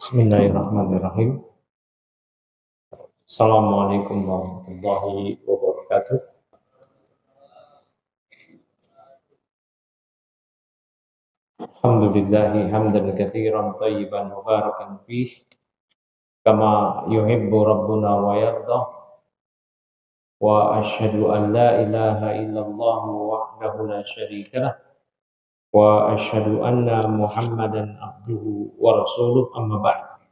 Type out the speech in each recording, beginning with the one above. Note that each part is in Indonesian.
Bismillahirrahmanirrahim. Assalamualaikum warahmatullahi wabarakatuh. Alhamdulillahi hamdan katsiran thayyiban mubarakan fih kama yuhibbu rabbuna wa yardah. Wa asyhadu an la ilaha illallah wahdahu la syarika lah. Wa asyhadu anna Muhammadan abduhu wa rasuluh, amma ba'd.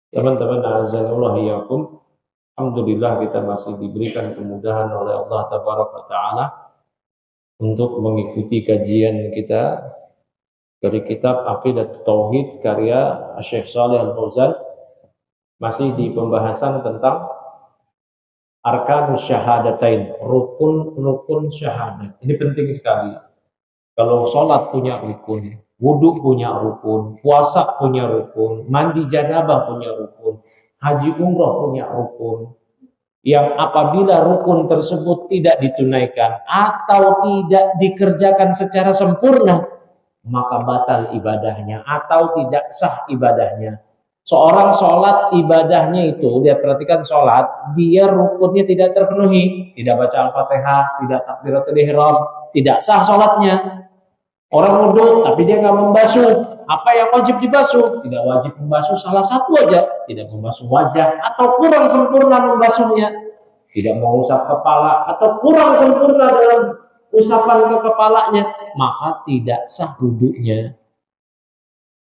Teman-teman azanullah iyakum, alhamdulillah kita masih diberikan kemudahan oleh Allah tabaraka taala untuk mengikuti kajian kita dari kitab Aqidah Tauhid karya Syekh Shalih Al-Fauzan, masih di pembahasan tentang arkanus syahadatain, rukun syahadat. Ini penting sekali. Kalau sholat punya rukun, wudhu punya rukun, puasa punya rukun, mandi janabah punya rukun, haji umroh punya rukun. Yang apabila rukun tersebut tidak ditunaikan atau tidak dikerjakan secara sempurna, maka batal ibadahnya atau tidak sah ibadahnya. Seorang sholat ibadahnya itu, lihat perhatikan sholat, dia rukunnya tidak terpenuhi, tidak baca Al-Fatihah, tidak takbiratul ihram, tidak sah sholatnya. Orang wudhu tapi dia nggak membasuh. Apa yang wajib dibasuh? Tidak wajib membasuh salah satu aja, tidak membasuh wajah atau kurang sempurna membasuhnya, tidak mengusap kepala atau kurang sempurna dalam usapan ke kepalanya, maka tidak sah wudhunya.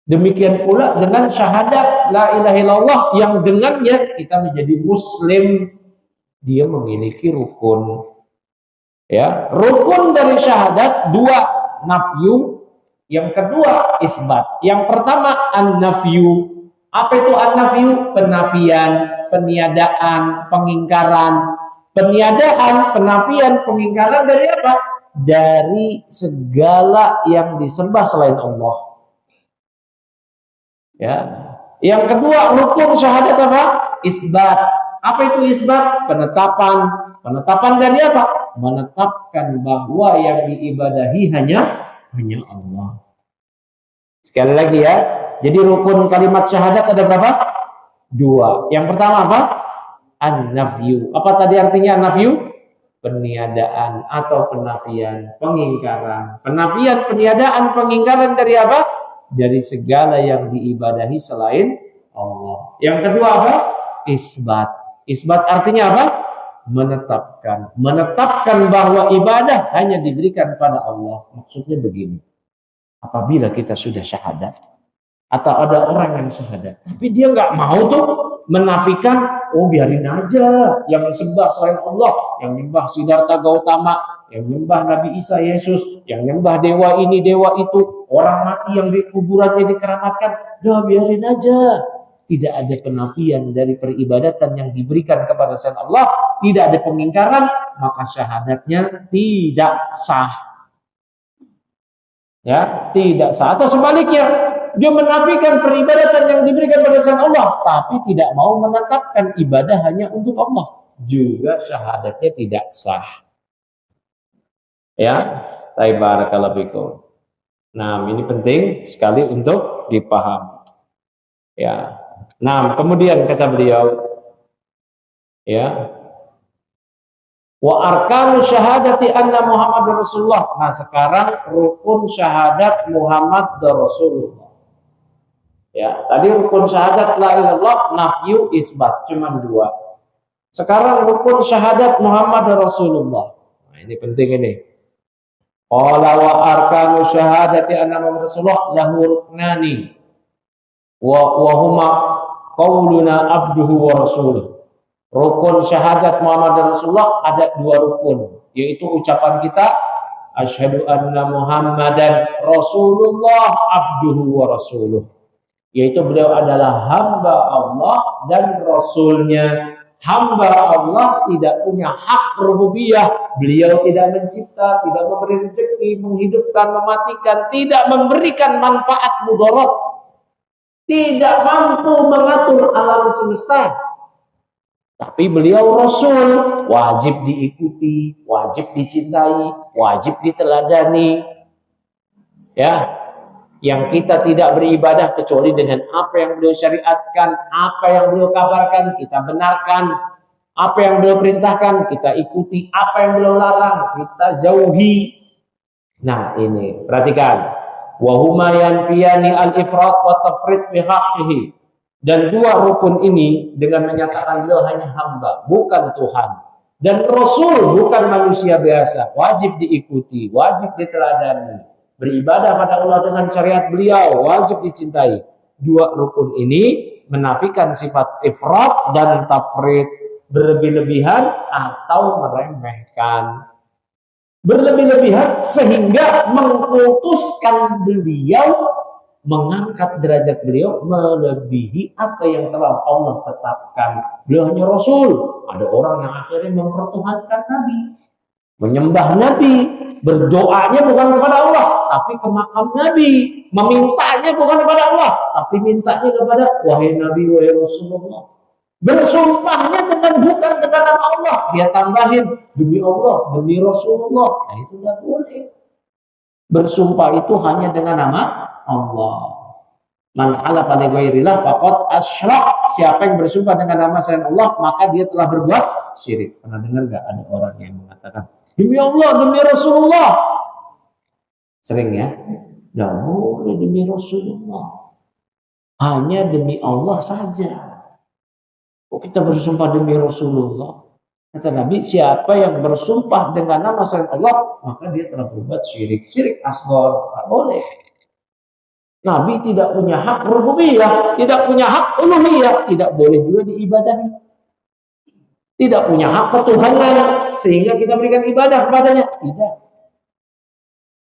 Demikian pula dengan syahadat la ilaha illallah yang dengannya kita menjadi muslim, dia memiliki rukun. Ya, rukun dari syahadat dua, nafyu, yang kedua isbat. Yang pertama an-nafyu. Apa itu an-nafyu? Penafian, peniadaan, pengingkaran. Peniadaan, penafian, pengingkaran dari apa? Dari segala yang disembah selain Allah. Ya. Yang kedua rukun syahadat apa? Isbat. Apa itu isbat? Penetapan. Penetapan dari apa? Menetapkan bahwa yang diibadahi hanya Allah. Sekali lagi ya. Jadi rukun kalimat syahadat ada berapa? Dua. Yang pertama apa? An-nafyu. Apa tadi artinya an-nafyu? Peniadaan atau penafian, pengingkaran. Penafian, peniadaan, pengingkaran dari apa? Dari segala yang diibadahi selain Allah. Yang kedua apa? Isbat. Isbat artinya apa? Menetapkan bahwa ibadah hanya diberikan pada Allah. Maksudnya begini, apabila kita sudah syahadat atau ada orang yang syahadat tapi dia nggak mau tuh menafikan, oh biarin aja yang sembah selain Allah, yang nyembah Siddhartha Gautama, yang nyembah Nabi Isa Yesus, yang nyembah dewa ini dewa itu, orang mati yang di kuburannya dikeramatkan, udah biarin aja. Tidak ada penafian dari peribadatan yang diberikan kepada selain Allah, tidak ada pengingkaran, maka syahadatnya tidak sah. Ya, tidak sah. Atau sebaliknya, dia menafikan peribadatan yang diberikan kepada selain Allah, tapi tidak mau menetapkan ibadah hanya untuk Allah, juga syahadatnya tidak sah. Ya, barakallahu fikum. Nah, ini penting sekali untuk dipahami. Ya. Nah, kemudian kata beliau, ya, wa arkanu syahadati anna Muhammadar Rasulullah. Nah, sekarang rukun syahadat Muhammad Rasulullah. Ya, tadi rukun syahadat la ilallah, nafyu, isbat, cuma dua. Sekarang rukun syahadat Muhammad Rasulullah. Nah, ini penting ini. Qala wa arkanu syahadati anna Muhammadar Rasulullah lahu ruknani. Wa huma qauluna abduhu wa rasuluh. Rukun syahadat Muhammad Rasulullah ada dua rukun, yaitu ucapan kita asyhadu anna Muhammadan Rasulullah abduhu wa rasuluh, yaitu beliau adalah hamba Allah dan rasulnya. Hamba Allah tidak punya hak rububiyah, beliau tidak mencipta, tidak memberi rezeki, menghidupkan, mematikan, tidak memberikan manfaat mudarat, tidak mampu mengatur alam semesta. Tapi beliau Rasul, wajib diikuti, wajib dicintai, wajib diteladani. Ya, yang kita tidak beribadah kecuali dengan apa yang beliau syariatkan, apa yang beliau kabarkan, kita benarkan, apa yang beliau perintahkan, kita ikuti, apa yang beliau larang, kita jauhi. Nah ini, perhatikan. Wahuma yanfiyani al-ifrat wa tafrid fi haqqihi. Dan dua rukun ini dengan menyatakan beliau hanya hamba, bukan Tuhan. Dan Rasul bukan manusia biasa, wajib diikuti, wajib diteladani. Beribadah pada Allah dengan syariat beliau, wajib dicintai. Dua rukun ini menafikan sifat ifrat dan tafrid, berlebih-lebihan atau meremehkan. Berlebih-lebihan sehingga mengkultuskan beliau, mengangkat derajat beliau melebihi apa yang telah Allah tetapkan. Beliau hanya Rasul. Ada orang yang akhirnya mempertuhankan Nabi, menyembah Nabi, berdoanya bukan kepada Allah tapi ke makam Nabi, memintanya bukan kepada Allah tapi mintanya kepada wahai Nabi, wahai Rasulullah. Bersumpahnya bukan dengan nama Allah, dia tambahin demi Allah, demi Rasulullah. Nah itu tidak boleh. Bersumpah itu hanya dengan nama Allah. Man halafa bi ghairillah faqad asyrak. Siapa yang bersumpah dengan nama selain Allah, maka dia telah berbuat syirik. Pernah dengar enggak ada orang yang mengatakan demi Allah, demi Rasulullah? Sering ya? Tidak boleh demi Rasulullah. Hanya demi Allah saja. Kok kita bersumpah demi Rasulullah? Kata Nabi, siapa yang bersumpah dengan nama selain Allah, maka dia telah berbuat syirik. Syirik asghar, tak boleh. Nabi tidak punya hak rububiyah, tidak punya hak uluhiyah, tidak boleh juga diibadahi. Tidak punya hak ketuhanan sehingga kita berikan ibadah kepadanya. Tidak.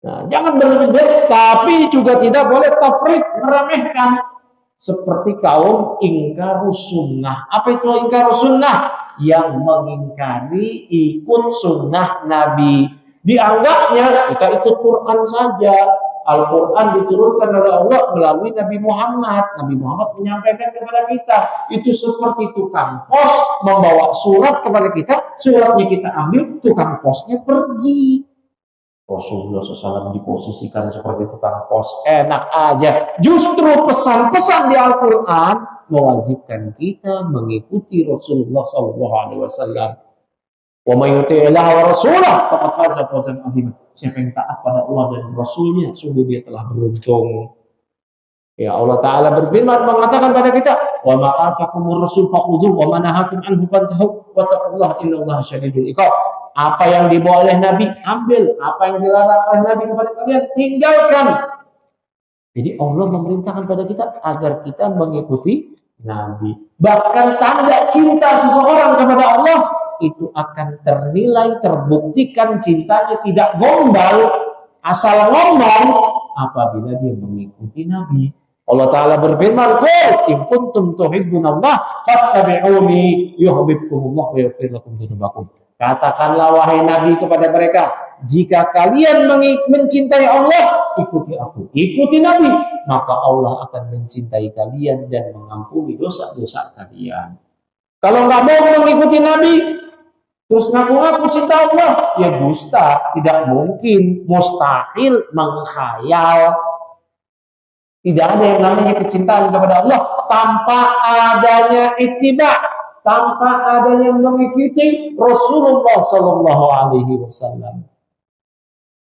Nah, jangan berlebih-lebih, tapi juga tidak boleh tafrid, meremehkan. Seperti kaum ingkarus sunnah. Apa itu ingkarus sunnah? Yang mengingkari ikut sunnah Nabi. Dianggapnya kita ikut Quran saja. Al-Quran diturunkan oleh Allah melalui Nabi Muhammad. Nabi Muhammad menyampaikan kepada kita. Itu seperti tukang pos membawa surat kepada kita. Suratnya kita ambil, tukang posnya pergi. Rasulullah SAW diposisikan seperti tukang pos, enak aja. Justru pesan-pesan di Al-Quran mewajibkan kita mengikuti Rasulullah SAW. Wa may yuti'illah wa rasulah faqad faza fawzan 'azima. Siapa yang taat pada Allah dan Rasulnya, sungguh dia telah beruntung. Ya Allah Ta'ala berfirman mengatakan pada kita, wa ma atakumur rasul fakhudhuhu wa ma nahakum anhu fantahu wa taqullaha innallaha syadidul iqab. Apa yang dibawa oleh Nabi, ambil. Apa yang dilarang oleh Nabi kepada kalian, tinggalkan. Jadi Allah memerintahkan pada kita agar kita mengikuti Nabi. Bahkan tanda cinta seseorang kepada Allah itu akan ternilai, terbuktikan cintanya tidak gombal, asal ngomong, apabila dia mengikuti Nabi. Allah Ta'ala berfirman, qul in kuntum tuhibbunallah fattabi'uni yuhibbukumullah wa yaghfir lakum dzunubakum. Katakanlah wahai Nabi kepada mereka, jika kalian mencintai Allah, ikuti aku, ikuti Nabi, maka Allah akan mencintai kalian dan mengampuni dosa-dosa kalian. Kalau nggak mau mengikuti Nabi, terus ngaku-ngaku cinta Allah, ya dusta, tidak mungkin, mustahil, menghayal. Tidak ada yang namanya kecintaan kepada Allah tanpa adanya ittiba, tanpa adanya mengikuti Rasulullah Sallallahu Alaihi Wasallam.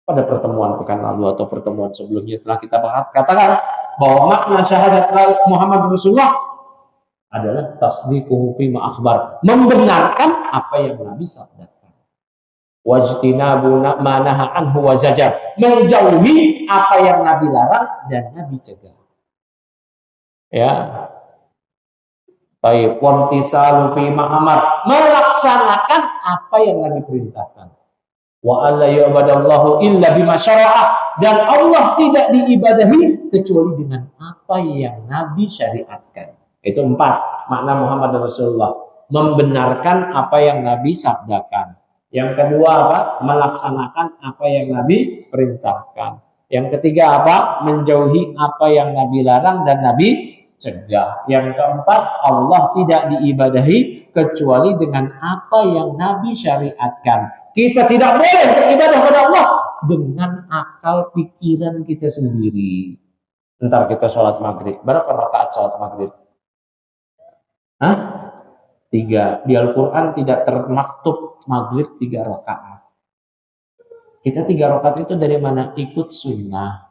Pada pertemuan pekan lalu atau pertemuan sebelumnya telah kita katakan bahwa makna syahadat Muhammad Rasulullah adalah tasdiquhu fima akhbar, membenarkan apa yang Nabi sabdakan. Wajtinabu ma naha anhu wa zajar, menjauhi apa yang Nabi larang dan Nabi cegah. Ya. Baik, wamtisalu fi ma'amar, melaksanakan apa yang Nabi perintahkan. Wa alla yu'badallahu illa bima syara'a, dan Allah tidak diibadahi kecuali dengan apa yang Nabi syariatkan. Itu 4 makna Muhammad Rasulullah, membenarkan apa yang Nabi sabdakan. Yang kedua apa? Melaksanakan apa yang Nabi perintahkan. Yang ketiga apa? Menjauhi apa yang Nabi larang dan Nabi cegah. Yang keempat, Allah tidak diibadahi kecuali dengan apa yang Nabi syariatkan. Kita tidak boleh beribadah kepada Allah dengan akal pikiran kita sendiri. Ntar kita sholat maghrib. Berapa rakaat sholat maghrib? Hah? 3. Di Al-Quran tidak termaktub maghrib 3 rakaat. Kita 3 rakaat itu dari mana? Ikut sunnah.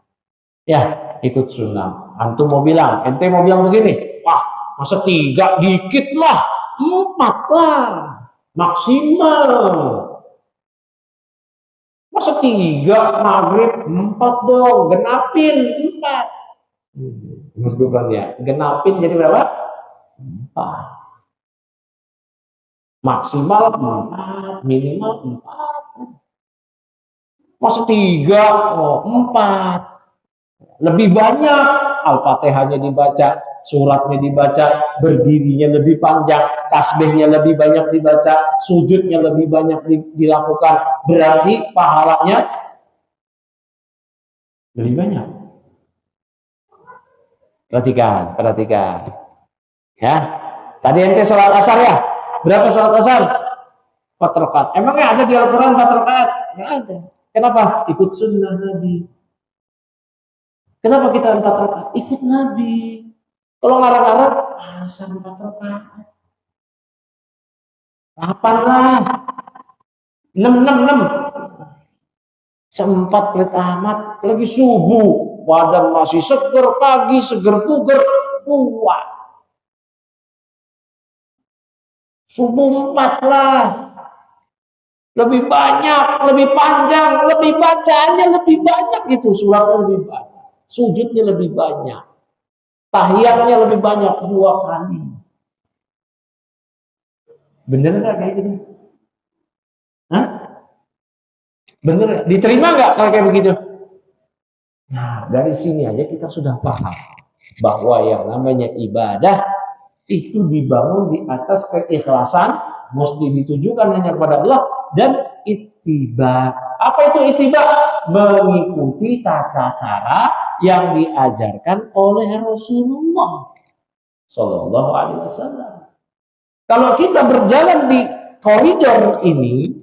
Ya, ikut sunnah. Antum mau bilang, ente mau bilang begini, wah masa 3 dikit lah, 4 lah, maksimal. Masa 3 maghrib, 4 dong, genapin 4. Mas bukan ya, genapin jadi berapa? 4. Maksimal 4, minimal 4. Masa 3, 4. Lebih banyak, Al-Fatihahnya dibaca, suratnya dibaca, berdirinya lebih panjang, tasbihnya lebih banyak dibaca, sujudnya lebih banyak dilakukan, berarti pahalanya lebih banyak. Perhatikan. Ya, tadi ente sholat asar ya? Berapa sholat asar? 4 rakaat. Emangnya ada di Al-Quran 4 rakaat? Nggak ada. Kenapa? Ikut sunnah Nabi. Kenapa kita 4 rakaat? Ikut Nabi. Kalau ngarang-ngarang, asar 4 rakaat. 8 lah. 6. Sempat pelit amat. Lagi subuh. Badan masih seger, pagi seger buger. Kuat. Subuh 4 lah. Lebih banyak, lebih panjang, lebih bacaannya lebih banyak gitu. Suratnya lebih banyak. Sujudnya lebih banyak, tahiyatnya lebih banyak 2 kali. Bener nggak kayak gitu? Hah? Bener? Diterima nggak kalau kayak begitu? Nah, dari sini aja kita sudah paham bahwa yang namanya ibadah itu dibangun di atas keikhlasan, mesti ditujukan hanya kepada Allah, dan ittiba. Apa itu ittiba? Mengikuti tata cara yang diajarkan oleh Rasulullah Shallallahu Alaihi Wasallam. Kalau kita berjalan di koridor ini,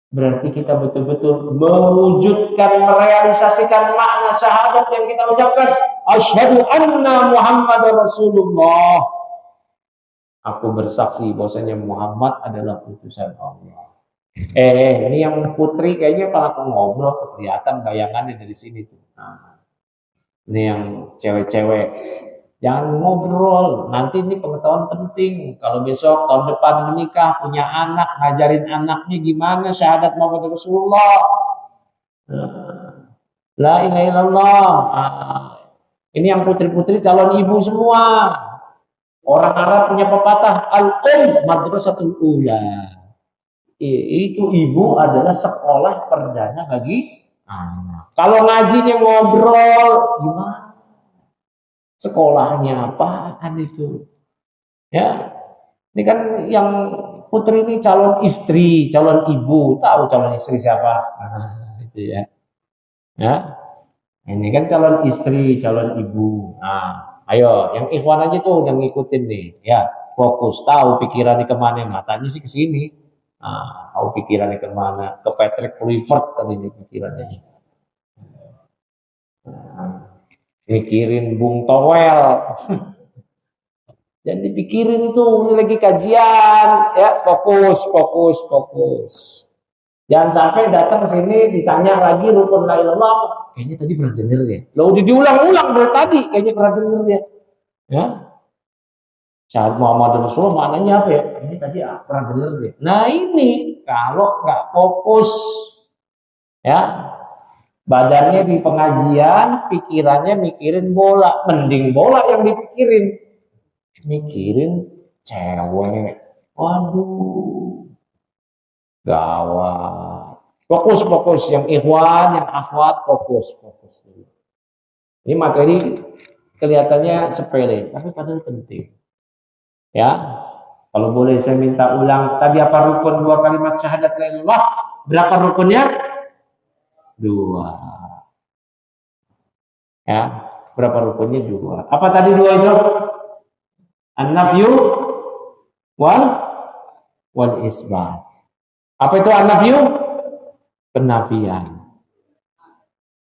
berarti kita betul-betul mewujudkan, merealisasikan makna syahadat yang kita ucapkan. Asyhadu anna Muhammadar Rasulullah. Aku bersaksi bahwasanya Muhammad adalah utusan Allah. Ini yang putri kayaknya kalau aku ngobrol tuh kelihatan bayangannya dari sini tuh. Nah, ini yang cewek-cewek, jangan ngobrol. Nanti ini pengetahuan penting. Kalau besok tahun depan menikah, punya anak, ngajarin anaknya gimana syahadat Muhammad Rasulullah. La ilaha illallah. Ini yang putri-putri calon ibu semua. Orang Arab punya pepatah al-um madrasatul ula. Itu ibu adalah sekolah perdana bagi anak. Kalau ngajinya ngobrol, gimana? Sekolahnya apaan itu? Ya, ini kan yang putri ini calon istri, calon ibu. Tahu calon istri siapa? Nah, itu ya. Ya, ini kan calon istri, calon ibu. Nah, ayo, yang ikhwan aja tuh yang ngikutin nih. Ya, fokus, tahu pikirannya kemana, matanya sih ke sini. Tahu pikirannya kemana, ke Patrick Kluivert tadi pikirannya. Mikirin Bung Towel. Jangan dipikirin itu, ini lagi kajian, ya fokus. Jangan sampai datang ke sini ditanya lagi rukun la ilaha illallah. Kayaknya tadi pernah denger ya. Lo udah diulang-ulang dari tadi, kayaknya pernah denger ya. Ya. Syahadat Muhammad Rasulullah maknanya apa ya? Ini tadi pernah denger deh. Nah ini kalau nggak fokus, ya badannya di pengajian, pikirannya mikirin bola, mending bola yang dipikirin, mikirin cewek. Waduh, gawat. Fokus yang ikhwan, yang akhwat, fokus dulu. Ini materi kelihatannya sepele, tapi padahal penting. Ya, kalau boleh saya minta ulang, tadi apa rukun 2 kalimat syahadat la ilaha illallah? Berapa rukunnya? 2. Ya, berapa rukunnya? 2. Apa tadi 2 itu? An-nafyu wal isbat. Apa itu an-nafyu? Penafian.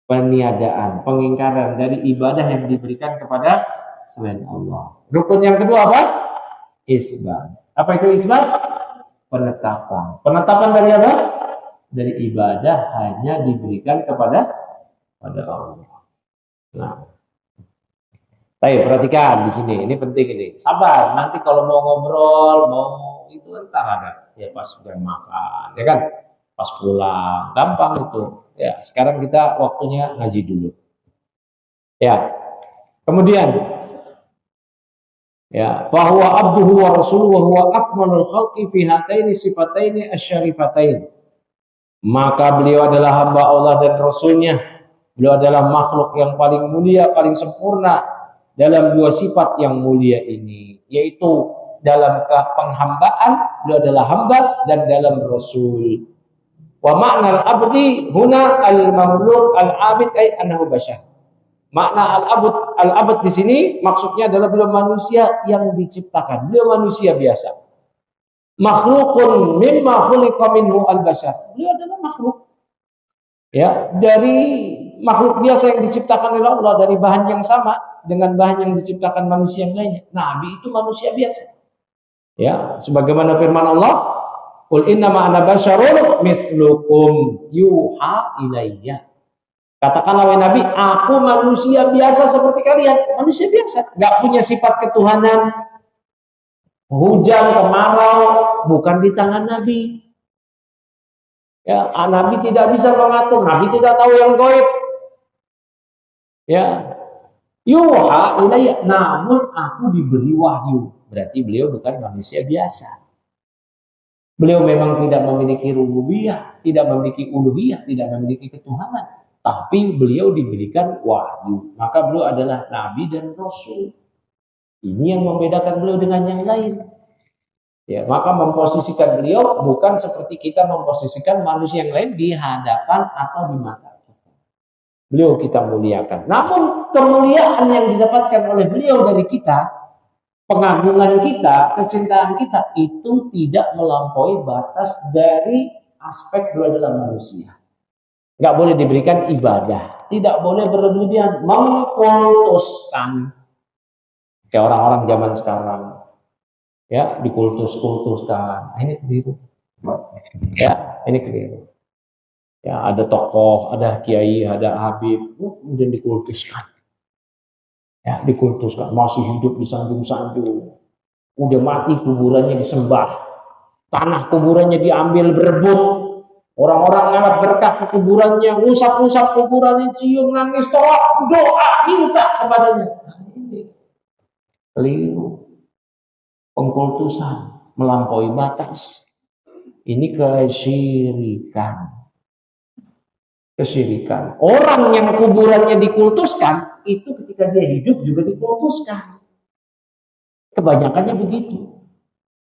peniadaan, pengingkaran dari ibadah yang diberikan kepada selain Allah. Rukun yang kedua apa? Isbat. Apa itu isbat? Penetapan. Penetapan dari apa? Dari ibadah hanya diberikan kepada Allah. Nah, perhatikan di sini, ini penting ini. Sabar, nanti kalau mau ngobrol, mau itu entar ada. Ya pas sudah makan, ya kan? Pas pulang, gampang itu. Ya, sekarang kita waktunya ngaji dulu. Ya. Kemudian ya, bahwa abduhu wa rasuluhu wa huwa akmalul khalqi fi hataini sifataini asyarifatain. Maka beliau adalah hamba Allah dan Rasulnya. Beliau adalah makhluk yang paling mulia, paling sempurna dalam dua sifat yang mulia ini, yaitu dalam penghambaan, beliau adalah hamba, dan dalam Rasul. Wa ma'na al-abdi huna al-mamluk al-abid ay annahu bashar. Makna al-abd di sini maksudnya adalah beliau manusia yang diciptakan. Beliau manusia biasa. Makhlukun mimma khuliqa minhu al-bashar. Beliau adalah makhluk. Ya, dari makhluk biasa yang diciptakan oleh Allah, dari bahan yang sama dengan bahan yang diciptakan manusia yang lainnya. Nabi itu manusia biasa. Ya, sebagaimana firman Allah, "Qul innama ana basyarun mislukum yuha ilayya." Katakanlah wahai Nabi, aku manusia biasa seperti kalian, manusia biasa, nggak punya sifat ketuhanan. Hujan, kemarau bukan di tangan Nabi. Ya, Nabi tidak bisa mengatur, Nabi tidak tahu yang gaib. Ya, yuha ilayya, namun aku diberi wahyu. Berarti beliau bukan manusia biasa. Beliau memang tidak memiliki rububiyah, tidak memiliki uluhiyah, tidak memiliki ketuhanan. Tapi beliau diberikan wahyu. Maka beliau adalah Nabi dan Rasul. Ini yang membedakan beliau dengan yang lain. Ya, maka memposisikan beliau bukan seperti kita memposisikan manusia yang lain di hadapan atau di mata kita. Beliau kita muliakan. Namun kemuliaan yang didapatkan oleh beliau dari kita, pengagungan kita, kecintaan kita, itu tidak melampaui batas dari aspek beliau adalah manusia. Nggak boleh diberikan ibadah, tidak boleh berlebihan, mengkultuskan. Kayak orang-orang zaman sekarang, ya, dikultuskan. Ini keliru. Ya, ini keliru. Ya, ada tokoh, ada kiai, ada habib, kemudian dikultuskan. Ya, dikultuskan, masih hidup disanjung-sanjung. Udah mati kuburannya disembah. Tanah kuburannya diambil berebut. Orang-orang ngalap berkah ke kuburannya, ngusap-ngusap kuburannya, cium, nangis, tolak, doa, minta kepadanya. Nah, ini keliru. Pengkultusan melampaui batas. Ini kesyirikan. Kesyirikan. Orang yang kuburannya dikultuskan, itu ketika dia hidup juga dikultuskan. Kebanyakannya begitu.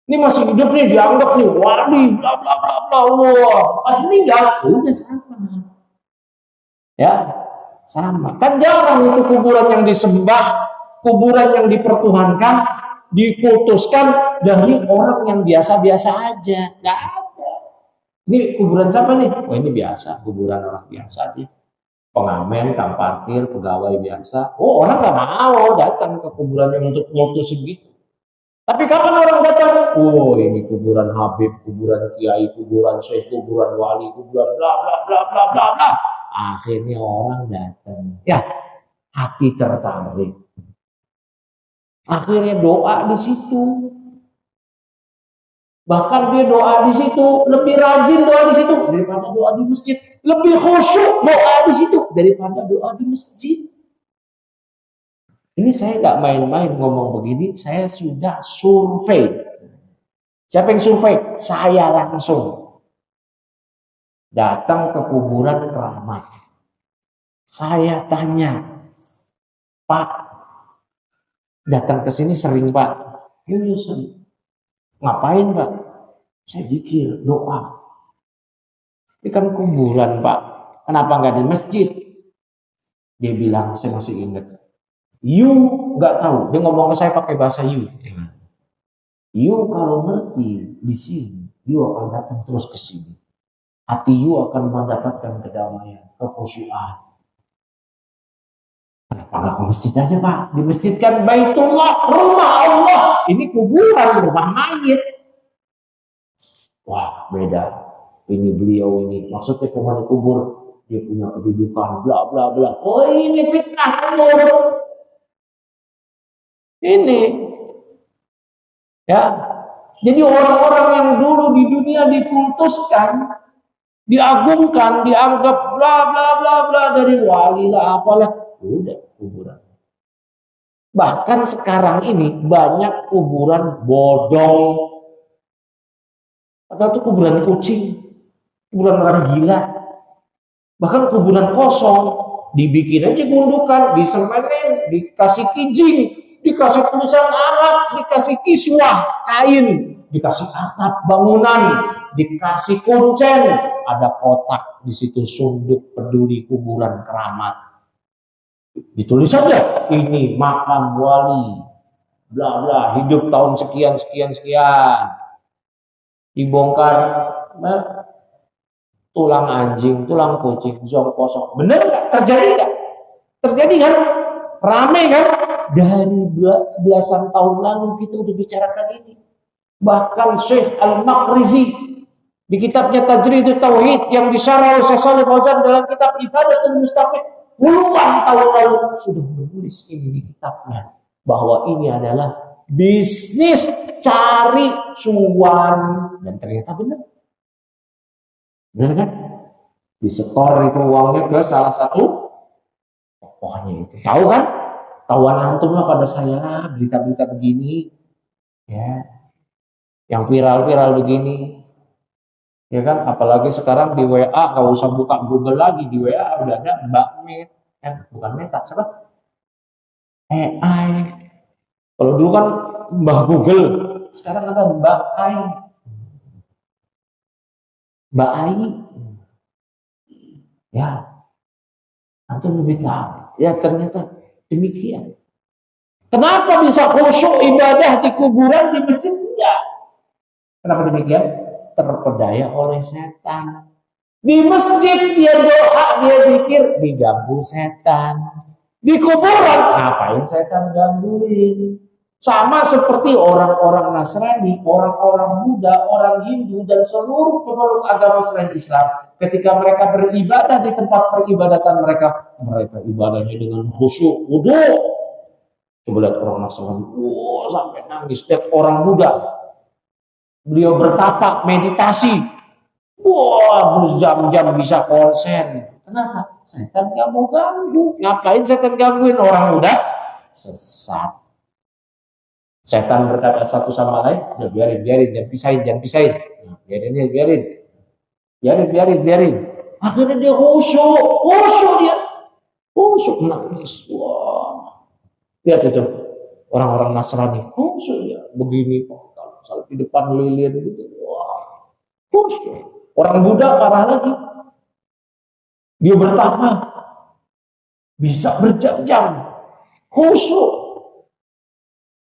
Ini masih hidup nih, dianggap nih wali, bla bla bla bla. Wah, pas meninggal, udah sama. Ya, sama. Kan jarang itu kuburan yang disembah, kuburan yang dipertuhankan, dikultuskan dari orang yang biasa-biasa aja. Nggak ada. Ini kuburan siapa nih? Oh, ini biasa, kuburan orang biasa aja. Pengamen, tukang parkir, pegawai biasa. Oh, orang nggak mau datang ke kuburan yang untuk kultusin gitu. Tapi kapan orang datang? Oh, ini kuburan Habib, kuburan Kiai, kuburan Syekh, kuburan Wali, kuburan bla bla bla bla bla bla. Akhirnya orang datang. Ya, hati tertarik. Akhirnya doa di situ. Bahkan dia doa di situ lebih rajin doa di situ daripada doa di masjid. Lebih khusyuk doa di situ daripada doa di masjid. Ini saya nggak main-main ngomong begini, saya sudah survei. Siapa yang survei? Saya langsung datang ke kuburan keramat. Saya tanya, Pak, datang ke sini sering Pak? Ini sering. Ngapain Pak? Saya zikir, doa. Ini kan kuburan Pak. Kenapa nggak di masjid? Dia bilang, saya masih ingat. You nggak tahu, dia ngomong ke saya pakai bahasa you. You kalau ngerti di sini, you akan datang terus ke sini. Hati you akan mendapatkan kedamaian, kekhusyuan. Kenapa nggak ke masjid aja Pak? Di masjid kan Baitullah, rumah Allah. Ini kuburan, rumah mayit. Wah, beda. Ini beliau ini, maksudnya penghuni kubur, dia punya kedudukan, bla bla bla. Oh ini fitnah kubur. Ini, ya. Jadi orang-orang yang dulu di dunia dikultuskan, diagungkan, dianggap bla bla bla bla dari wali lah apalah, udah kuburan. Bahkan sekarang ini banyak kuburan bodong, atau itu kuburan kucing, kuburan orang gila, bahkan kuburan kosong, dibikin aja gundukan, disemenin, dikasih kijing, dikasih tulisan Arab, dikasih kiswah kain, dikasih atap bangunan, dikasih kuncen, ada kotak di situ sunduk peduli kuburan keramat. Ditulis saja ini makam wali, bla bla, hidup tahun sekian sekian sekian. Dibongkar tulang anjing, tulang kucing, zong kosong. Bener nggak? Terjadi nggak? Terjadi kan? Rame kan? Dari belasan tahun lalu kita udah bicarakan ini. Bahkan Syekh Al-Maqrizi di kitabnya Tajridut Tauhid yang disyarah oleh Syekh Shalih Fauzan dalam kitab Ifadatul Mustafid puluhan tahun lalu sudah menulis ini di kitabnya bahwa ini adalah bisnis cari cuan, dan ternyata benar. Benar kan? Disetor itu uangnya ke salah satu tokohnya itu. Tahu kan? Tahuan antum lah pada saya berita-berita begini, ya, yang viral-viral begini. Ya kan, apalagi sekarang di WA, gak usah buka Google lagi, di WA udah ada Mbak Met, bukan Meta, siapa? AI. Kalau dulu kan Mbah Google, sekarang ada Mbak AI. Mbak AI. Ya, antum lebih tahu. Ya ternyata demikian. Kenapa bisa khusyuk ibadah di kuburan, di masjid enggak? Kenapa demikian? Terpedaya oleh setan. Di masjid dia doa, dia zikir, diganggu setan. Di kuburan, ngapain setan gangguin? Sama seperti orang-orang Nasrani, orang-orang Buddha, orang Hindu, dan seluruh pemeluk agama selain Islam. Ketika mereka beribadah di tempat peribadatan mereka, mereka ibadahnya dengan khusyuk, khudu'. Coba lihat orang Nasrani, sampai nangis. Setiap orang Buddha, beliau bertapa, meditasi. Berjam-jam bisa konsen. Kenapa? Setan gak mau ganggu. Ngapain setan gangguin orang udah sesat? Setan berkata satu sama lain, udah biarin, jangan pisahin. Nah, biarin. Akhirnya dia khusyuk dia. Khusyuk nangis. Wah. Lihat itu orang-orang Nasrani, khusyuk ya. Begini, kalau di depan lilin gitu. Wah. Khusyuk. Orang Buddha parah lagi. Dia bertapa. Bisa berjam-jam. Khusyuk.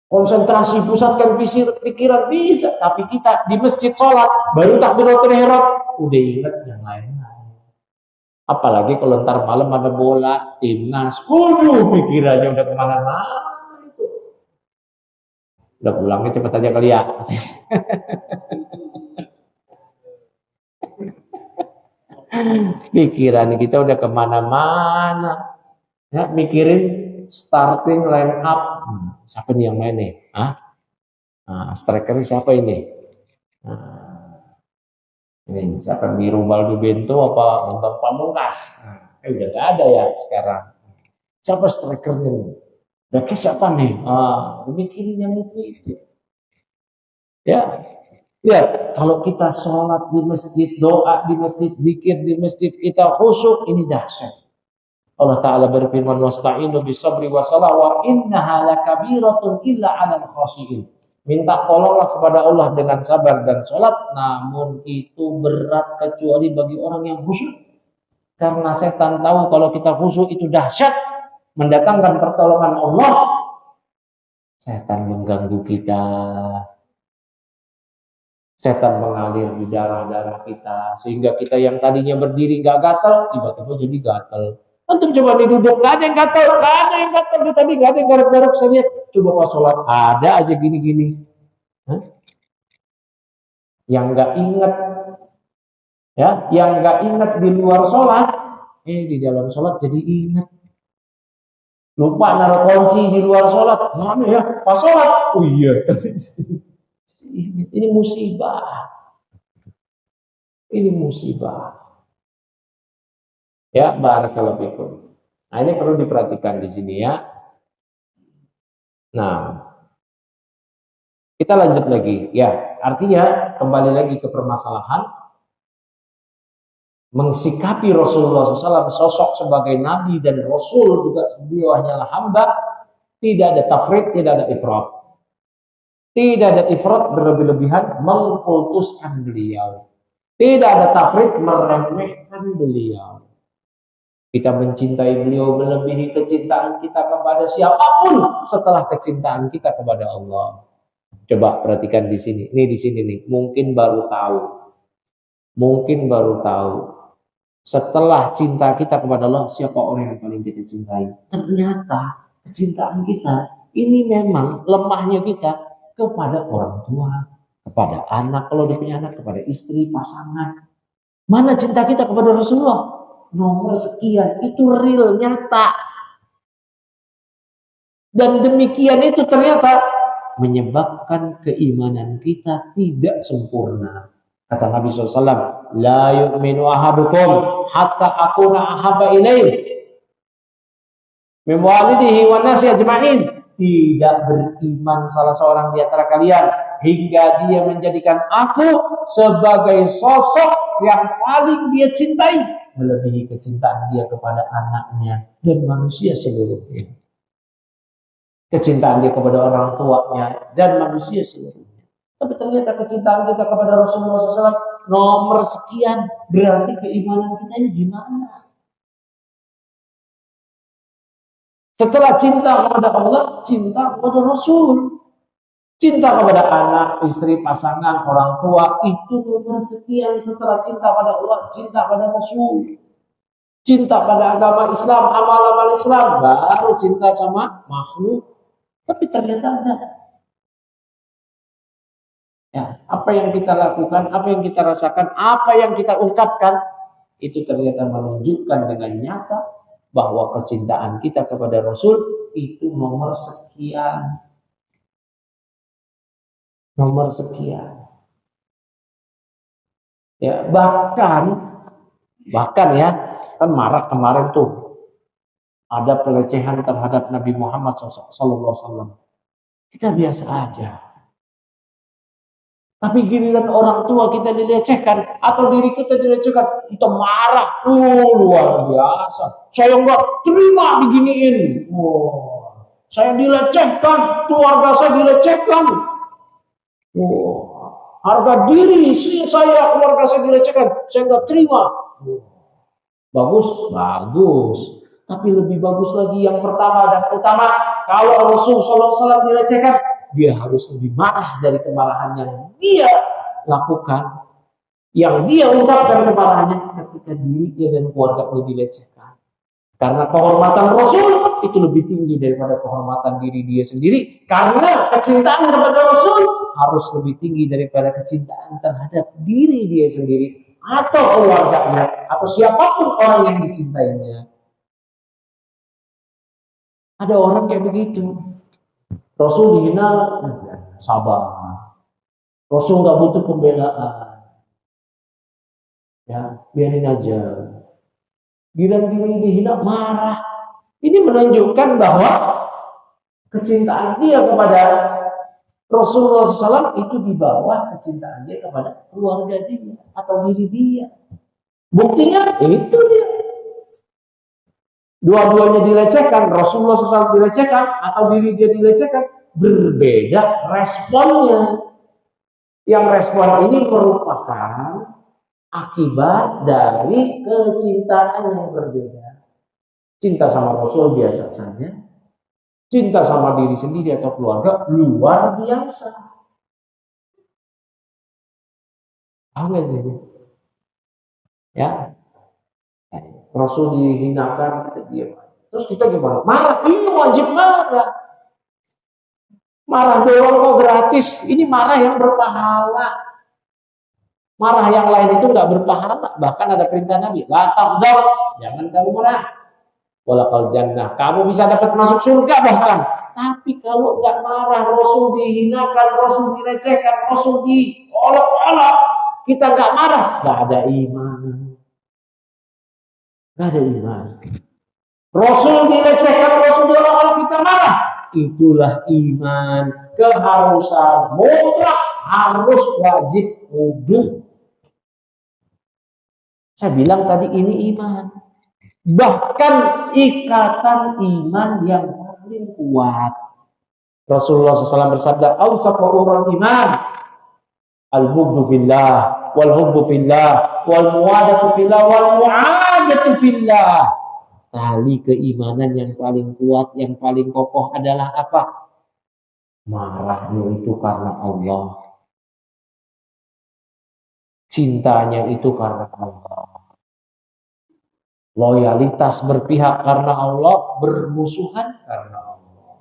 Konsentrasi, pusatkan pikiran bisa. Tapi kita di masjid sholat, baru takbiratul ihram, udah ingat yang lain-lain. Apalagi kalau ntar malam ada bola, timnas. Pikirannya udah kemana-mana itu. Udah pulangnya cepet aja kali ya. Pikiran kita udah kemana-mana. Ya, mikirin starting line up. Siapa nih yang main nih? Striker siapa ini? Ini siapa? Biru Baldo Bento apa Bambang Pamungkas? Udah gak ada ya sekarang. Siapa strikernya nih? Beki siapa nih? Mikirin yang itu. Ya, kalau kita sholat di masjid, doa di masjid, zikir di masjid, kita khusyuk, ini dahsyat. Allah Ta'ala berfirman, wasta'inu bisabri wassalah wa innaha lakabiratun illa 'alal khashiyin. Minta tolonglah kepada Allah dengan sabar dan sholat, namun itu berat kecuali bagi orang yang khusyuk. Karena setan tahu kalau kita khusyuk itu dahsyat, mendatangkan pertolongan Allah. Setan mengganggu kita. Setan mengalir di darah-darah kita, sehingga kita yang tadinya berdiri gak gatal, tiba-tiba jadi gatal. Antum coba nih duduk, nggak ada yang gatal, nggak ada yang gatal tadi, nggak ada yang garuk-garuk. Saya lihat, coba pas sholat ada aja gini-gini. Yang nggak ingat, ya, yang nggak ingat di luar sholat, di dalam sholat jadi ingat. Lupa naruh kunci di luar sholat, mana ya? Pas sholat, oh iya. Ini musibah. Ini musibah. Ya, barakallahu fikum. Nah, ini perlu diperhatikan di sini ya. Nah, kita lanjut lagi. Ya, artinya kembali lagi ke permasalahan mengsikapi Rasulullah SAW sosok sebagai nabi dan rasul, juga beliau hanyalah hamba. Tidak ada tafrid, tidak ada ifrat. Tidak ada ifrat berlebih-lebihan mengkultuskan beliau. Tidak ada tafrid meremehkan beliau. Kita mencintai beliau melebihi kecintaan kita kepada siapapun setelah kecintaan kita kepada Allah. Coba perhatikan di sini. Ini di sini nih. Mungkin baru tahu. Mungkin baru tahu. Setelah cinta kita kepada Allah, siapa orang yang paling kita cintai? Ternyata kecintaan kita ini memang lemahnya kita kepada orang tua, kepada anak, kalau dia punya anak, kepada istri, pasangan. Mana cinta kita kepada Rasulullah? Nomor sekian, itu real, nyata. Dan demikian itu ternyata menyebabkan keimanan kita tidak sempurna. Kata Nabi SAW, la yu'minu ahadukum hatta akuna ahabba ilaih min walidihi wan nasi ajma'in. Tidak beriman salah seorang di antara kalian hingga dia menjadikan aku sebagai sosok yang paling dia cintai, melebihi kecintaan dia kepada anaknya dan manusia seluruhnya. Kecintaan dia kepada orang tuanya dan manusia seluruhnya. Tapi ternyata kecintaan kita kepada Rasulullah SAW nomor sekian. Berarti keimanan kita ini gimana? Setelah cinta kepada Allah, cinta kepada Rasul. Cinta kepada anak, istri, pasangan, orang tua, itu nomor sekian. Setelah cinta pada Allah, cinta pada Rasul. Cinta pada agama Islam, amal-amal Islam, baru cinta sama makhluk. Tapi ternyata ada. Ya, apa yang kita lakukan, apa yang kita rasakan, apa yang kita ungkapkan, itu ternyata menunjukkan dengan nyata bahwa kecintaan kita kepada Rasul itu nomor sekian. Nomor sekian. Ya, bahkan ya, kan marak kemarin tuh ada pelecehan terhadap Nabi Muhammad SAW. Kita biasa aja. Tapi giliran orang tua kita dilecehkan atau diri kita dilecehkan, kita marah. Luar biasa. Saya nggak terima diginiin. Saya dilecehkan, keluarga saya dilecehkan. Harga diri saya, keluarga saya dilecehkan, saya nggak terima. Bagus, bagus. Tapi lebih bagus lagi yang pertama dan utama, kalau Rasulullah SAW dilecehkan, dia harus lebih marah dari kemarahan yang dia lakukan, yang dia ungkapkan kemarahannya ketika dirinya dan keluarganya dilecehkan. Karena kehormatan Rasul itu lebih tinggi daripada kehormatan diri dia sendiri. Karena kecintaan kepada Rasul harus lebih tinggi daripada kecintaan terhadap diri dia sendiri atau keluarganya atau siapapun orang yang dicintainya. Ada orang kayak begitu. Rasul dihina, sabar. Rasul nggak butuh pembelaan. Ya, biarin aja. Giliran diri dihina, marah. Ini menunjukkan bahwa kecintaan dia kepada Rasulullah SAW itu di bawah kecintaan dia kepada keluarga dia atau diri dia. Buktinya itu dia. Dua-duanya dilecehkan, Rasulullah SAW dilecehkan atau diri dia dilecehkan, berbeda responnya. Yang respon ini merupakan akibat dari kecintaan yang berbeda. Cinta sama Rasul biasa saja, cinta sama diri sendiri atau keluarga luar biasa. Tahu nggak sih? Ya. Rasul dihinakan, kita diam. Terus kita gimana? Marah? Iya, wajib marah. Marah doang kok gratis. Ini marah yang berpahala. Marah yang lain itu nggak berpahala. Bahkan ada perintah Nabi, la taghdab, jangan kamu marah. Walakal jannah, kamu bisa dapat masuk surga bahkan. Tapi kalau nggak marah, Rasul dihinakan, Rasul dilecehkan, Rasul diolok-olok, kita nggak marah, nggak ada iman. Nggak ada iman. Rasul dilecehkan, Rasul diolok-olok, kita marah. Itulah iman. Keharusan mutlak, harus wajib wudu. Saya bilang tadi ini iman. Bahkan ikatan iman yang paling kuat. Rasulullah SAW bersabda, "Awsaqul iman al-hubbu fillah wal hubbu fillah wal muwadatu fillah wal muadatu fillah." Tali keimanan yang paling kuat, yang paling kokoh adalah apa? Marahnya itu karena Allah. Cintanya itu karena Allah. Loyalitas berpihak karena Allah, bermusuhan karena Allah.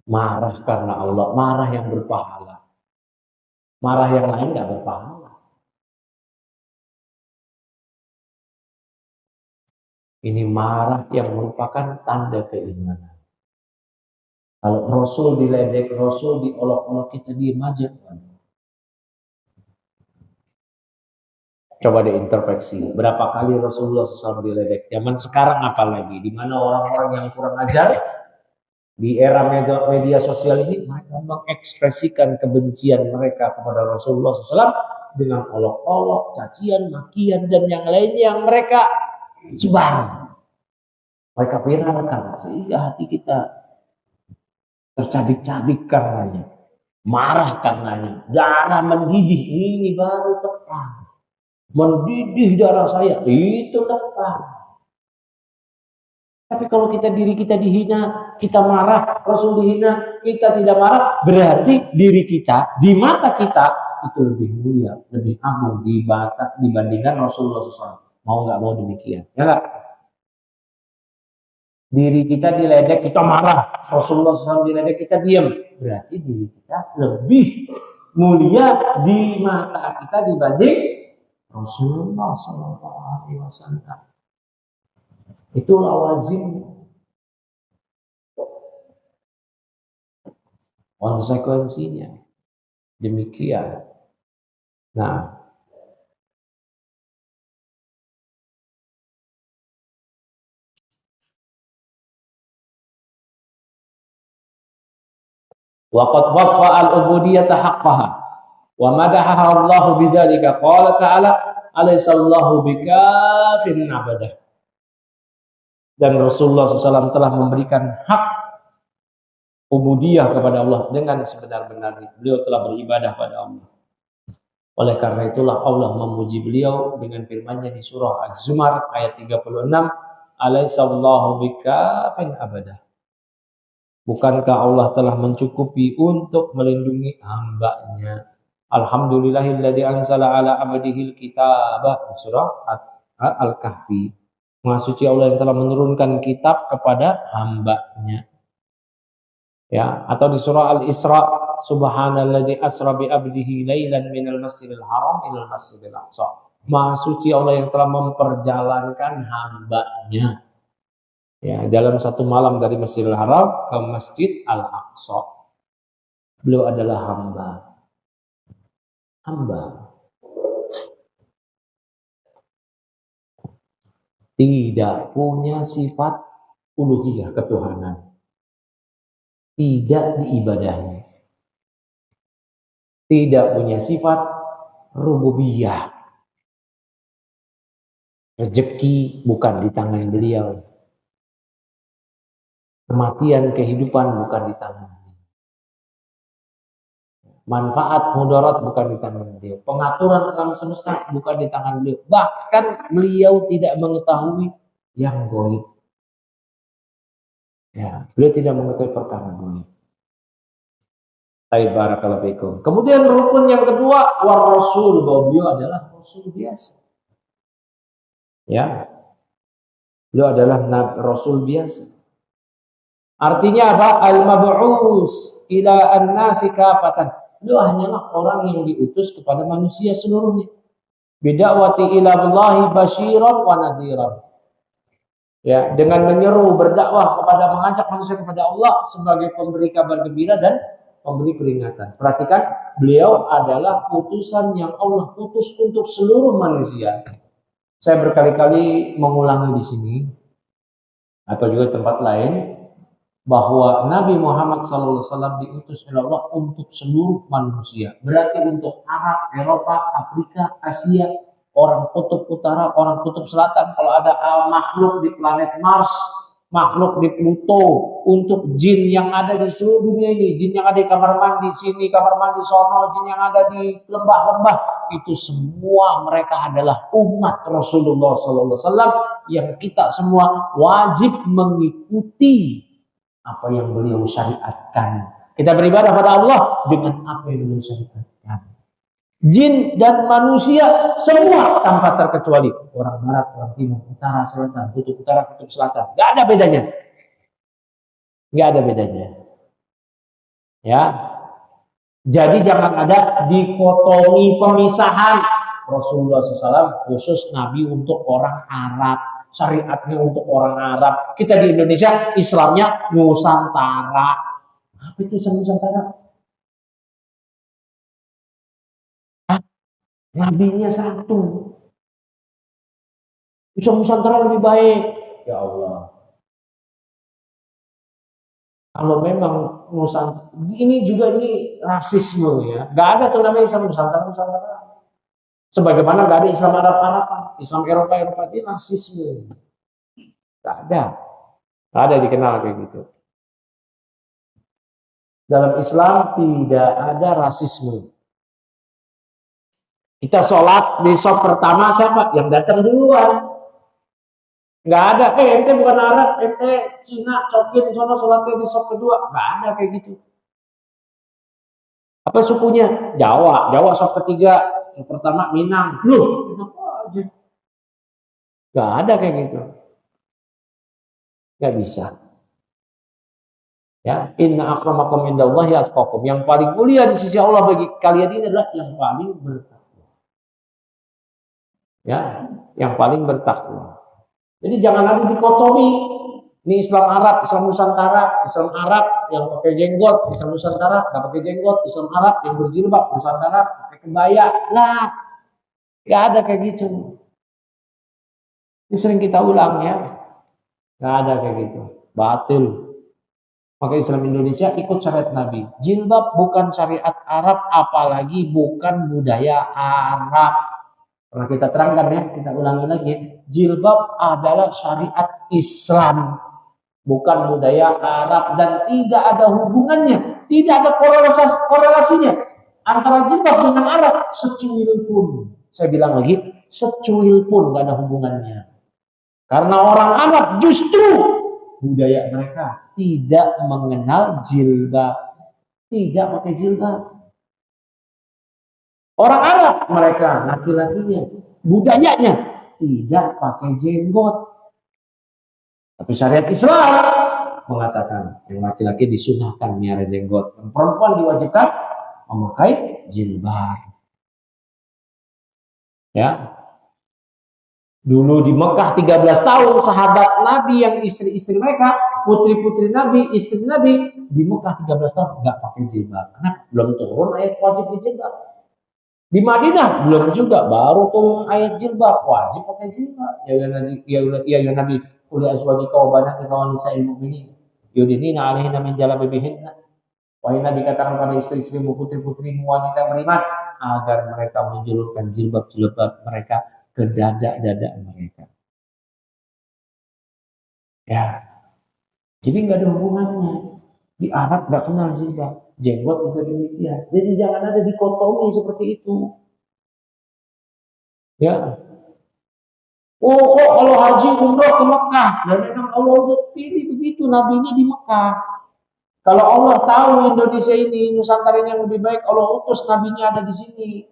Marah karena Allah, marah yang berpahala. Marah yang lain nggak berpahala. Ini marah yang merupakan tanda keimanan. Kalau Rasul diledek, Rasul diolok-olok, kita diam aja. Coba diintrospeksi, berapa kali Rasulullah SAW diledek? Zaman sekarang apalagi, di mana orang-orang yang kurang ajar di era media sosial ini, mereka mengekspresikan kebencian mereka kepada Rasulullah SAW dengan olok-olok, cacian, makian, dan yang lainnya yang mereka sebar. Mereka viralkan, sehingga hati kita tercabik-cabik karenanya, marah karenanya, darah mendidih. Ini baru tepat. Mendidih darah saya, itu tepat. Tapi kalau diri kita dihina, kita marah, Rasul dihina, kita tidak marah, berarti diri kita, di mata kita, itu lebih mulia, lebih agung dibandingkan Rasulullah SAW. Mau nggak mau demikian, ya nggak? Diri kita diledek, kita marah, Rasulullah SAW diledek, kita diam. Berarti diri kita lebih mulia di mata kita dibanding Rasulullah SAW. Itu lawazimnya. Konsekuensinya. Demikian. Nah, waqad waffa al-ubudiyyata haqqaha wa madahaha Allah bidzalika. Qala ta'ala, "Alaihissallahu bikafin 'abdah." Dan Rasulullah SAW telah memberikan hak ubudiyah kepada Allah dengan sebenar-benarnya. Beliau telah beribadah pada Allah. Oleh karena itulah Allah memuji beliau dengan firman-Nya di surah Az-Zumar ayat 36, "Alaihissallahu bikafin 'abdah." Bukankah Allah telah mencukupi untuk melindungi hamba-Nya? Alhamdulillahilladzi anzala ala abdihil kitaba, surah Al-Kahfi. Maha suci Allah yang telah menurunkan kitab kepada hamba-Nya. Ya, atau di surah Al-Isra, subhanalladzi asra bi abdihi lailan minal masjidil haram ilal masjidil aqsa. Maha suci Allah yang telah memperjalankan hamba-Nya, ya, dalam satu malam dari Masjidil Haram ke Masjid Al-Aqsa. Beliau adalah hamba. Tidak punya sifat uluhiyah, ketuhanan. Tidak diibadahi. Tidak punya sifat rububiyah. Rezeki bukan di tangan beliau. Kematian, kehidupan bukan di tangan beliau. Manfaat, mudarat bukan di tangan beliau. Pengaturan alam semesta bukan di tangan beliau. Bahkan beliau tidak mengetahui yang gaib. Ya, beliau tidak mengetahui perkara gaib. Taib barakallahu fikum. Kemudian rukun yang kedua, war rasul, bahwa beliau adalah rasul biasa. Ya. Beliau adalah rasul biasa. Artinya apa? Al-mab'us ila an-nasi kafatan. Beliau hanyalah orang yang diutus kepada manusia seluruhnya. Bida'wati ila Allahi basyiran wa nadhiran. Ya, dengan menyeru berdakwah kepada mengajak manusia kepada Allah sebagai pemberi kabar gembira dan pemberi peringatan. Perhatikan, beliau adalah utusan yang Allah utus untuk seluruh manusia. Saya berkali-kali mengulangi di sini atau juga tempat lain bahwa Nabi Muhammad SAW diutus oleh Allah untuk seluruh manusia. Berarti untuk Arab, Eropa, Afrika, Asia, orang kutub utara, orang kutub selatan, kalau ada makhluk di planet Mars, makhluk di Pluto, untuk jin yang ada di seluruh dunia ini, jin yang ada di kamar mandi sini, kamar mandi sono, jin yang ada di lembah-lembah, itu semua mereka adalah umat Rasulullah SAW yang kita semua wajib mengikuti apa yang beliau syariatkan. Kita beribadah pada Allah dengan apa yang beliau syariatkan. Jin dan manusia semua tanpa terkecuali, orang barat, orang timur, utara, selatan, kutub utara, kutub selatan, nggak ada bedanya, nggak ada bedanya. Ya, jadi jangan ada dikotomi pemisahan. Rasulullah SAW khusus Nabi untuk orang Arab, syariatnya untuk orang Arab. Kita di Indonesia Islamnya Nusantara. Apa itu Nusantara? Nabinya satu. Islam Nusantara lebih baik. Ya Allah. Kalau memang Nusantara, ini juga ini rasisme ya. Gak ada tuh namanya Islam Nusantara. Sebagaimana gak ada Islam Arab-Araban, Islam Eropa ini rasisme. Gak ada. Gak ada dikenal kayak gitu. Dalam Islam tidak ada rasisme. Kita sholat di shop pertama siapa? Yang datang duluan. Nggak ada, ente bukan Arab, ente Cina, cokin, sono sholatnya di shop kedua. Nggak ada kayak gitu. Apa sukunya? Jawa shop ketiga, shop pertama Minang. Loh, kenapa aja? Nggak ada kayak gitu. Nggak bisa. Ya, inna akramakum indallahi atqakum. Yang paling mulia di sisi Allah bagi kalian ini adalah yang paling bertakwa. Ya, yang paling bertakwa. Jadi jangan ada dikotomi. Ini Islam Arab, Islam Nusantara, Islam Arab yang pakai jenggot, Islam Nusantara nggak pakai jenggot, Islam Arab yang berjilbab, Nusantara pakai kebaya. Lah, nggak ada kayak gitu. Ini sering kita ulang ya, nggak ada kayak gitu. Batil. Maka Islam Indonesia ikut syariat Nabi. Jilbab bukan syariat Arab, apalagi bukan budaya Arab. Pernah kita terangkan ya, kita ulangi lagi. Jilbab adalah syariat Islam, bukan budaya Arab, dan tidak ada hubungannya, tidak ada korelasinya antara jilbab dengan Arab secuil pun. Saya bilang lagi, secuil pun gak ada hubungannya. Karena orang Arab justru budaya mereka tidak mengenal jilbab, tidak pakai jilbab. Orang Arab mereka laki-lakinya budayanya tidak pakai jenggot. Tapi syariat Islam mengatakan yang laki-laki disunahkan miara jenggot, yang perempuan diwajibkan memakai jilbab. Ya. Dulu di Mekah 13 tahun sahabat Nabi yang istri-istri mereka, putri-putri Nabi, istri Nabi di Mekah 13 tahun nggak pakai jilbab. Karena belum turun ayat wajib jilbab. Di Madinah belum juga, baru turun ayat jilbab, wajib pakai jilbab. Ya Nabi, qul azwajika wa banatika wa nisa'il mu'minin yudnina 'alaihinna min jalabibihinna. Wahai Nabi, katakan pada istri-istrimu, putri-putrimu, wanita beriman, agar mereka menjulurkan jilbab-jilbab mereka ke dada-dada mereka. Ya, jadi nggak ada hubungannya. Di Arab nggak kenal jilbab, jenggot juga demikian. Jadi jangan ada dikotomi seperti itu. Ya. Oh, kok kalau haji umroh ke Mekah, dan memang Allah udah pilih begitu nabinya di Mekah. Kalau Allah tahu Indonesia ini, Nusantara ini yang lebih baik, Allah utus nabinya ada di sini,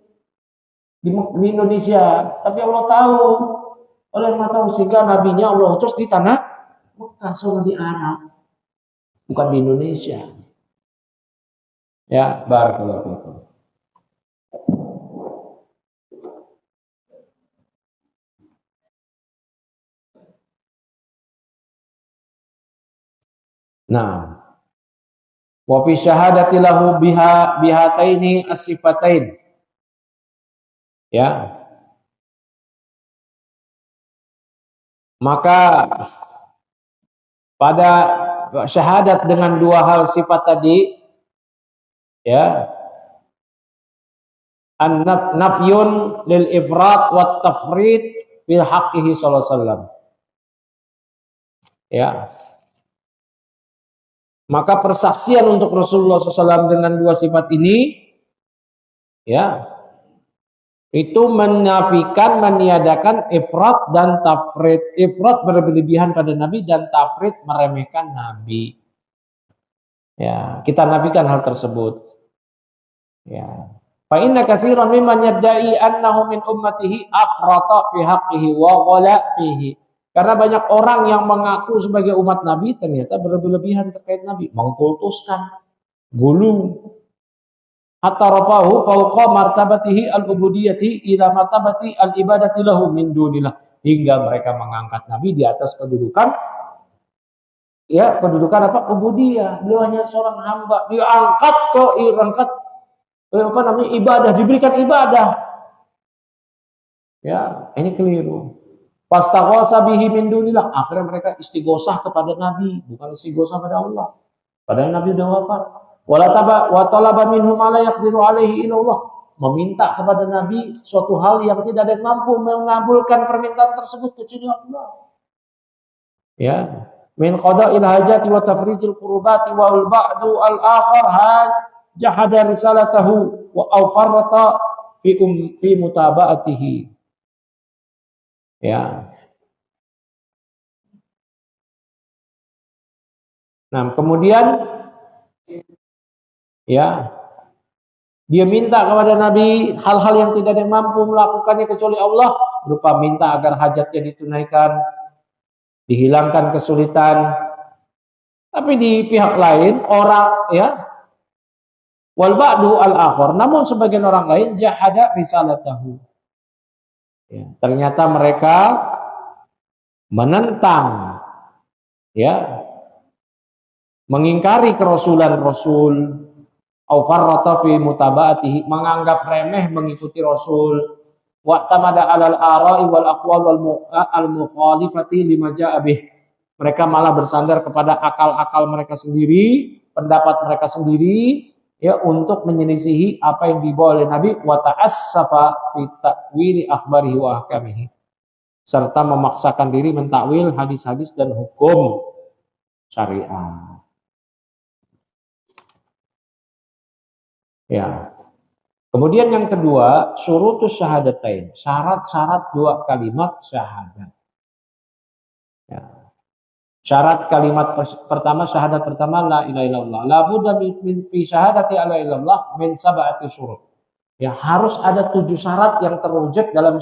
di Indonesia. Tapi Allah tahu, Allah yang tahu, sehingga nabinya Allah utus di tanah Mekah, soalnya di Arab, bukan di Indonesia. Ya, barakallahu fikum. Nah, wa fi syahadati lahu bihataini as-sifatain. Ya. Maka pada syahadat dengan dua hal sifat tadi, ya, an-nafyun lil ifrat wat tafrid fil haqqihi sallallahu alaihi wasallam. Ya. Maka persaksian untuk Rasulullah SAW dengan dua sifat ini, ya, itu menafikan, meniadakan ifrat dan tafrid. Ifrat berlebihan pada Nabi dan tafrid meremehkan Nabi. Ya, kita nafikan hal tersebut. Ya. Fa inna katsiran mimman yadda'i annahu min ummatihi afrata fi haqqihi wa ghala fihi. Karena banyak orang yang mengaku sebagai umat Nabi ternyata berlebihan terkait Nabi, mengkultuskan, gulu. Hatta rafahu fauqa martabatihi al-ubudiyyati ila martabati al-ibadati lahu min dunillah. Hingga mereka mengangkat Nabi di atas kedudukan, ya, kedudukan apa? Ubudiyah. Beliau hanya seorang hamba, diangkat ibadah, diberikan ibadah. Ya, ini keliru. Fastaghasa bihi min dunillah. Akhirnya mereka istighosah kepada Nabi, bukan istighosah pada Allah. Padahal Nabi sudah wafat. Wa talaba minhum ma la yaqdiru alaihi illa Allah. Meminta kepada Nabi suatu hal yang tidak ada yang mampu mengabulkan permintaan tersebut kecuali Allah. Ya, min qada'il hajati wa tafrijil qurbati wa al-ba'du al-akhar jahada risalatahu wa awfarrata fi mutaba'atihi. Ya. Nah, kemudian, ya, dia minta kepada Nabi hal-hal yang tidak ada yang mampu melakukannya kecuali Allah, berupa minta agar hajatnya ditunaikan, dihilangkan kesulitan. Tapi di pihak lain orang, ya, wal ba'du al-akhar, namun sebagian orang lain jahada risalatahu. Ya, ternyata mereka menentang, ya, mengingkari kerasulan Rasul, au farrata fi mutaba'atihi, menganggap remeh mengikuti Rasul, wa tamada 'alal ara'i wal aqwal wal mukhalifati lima ja'a bih. Mereka malah bersandar kepada akal-akal mereka sendiri, pendapat mereka sendiri, ya, untuk menyelisihi apa yang dibawa oleh Nabi, wa ta'assafa fi ta'wili akhbarihi wa ahkamihi, serta memaksakan diri mentakwil hadis-hadis dan hukum syariah. Ya. Kemudian yang kedua, syurutus syahadatain, syarat-syarat dua kalimat syahadat. Ya. Syarat kalimat pertama, syahadat pertama, la ilaha illallah. La budda min fi syahadati la ilaha illallah min sab'ati syurut. Ya, harus ada 7 syarat yang terwujud dalam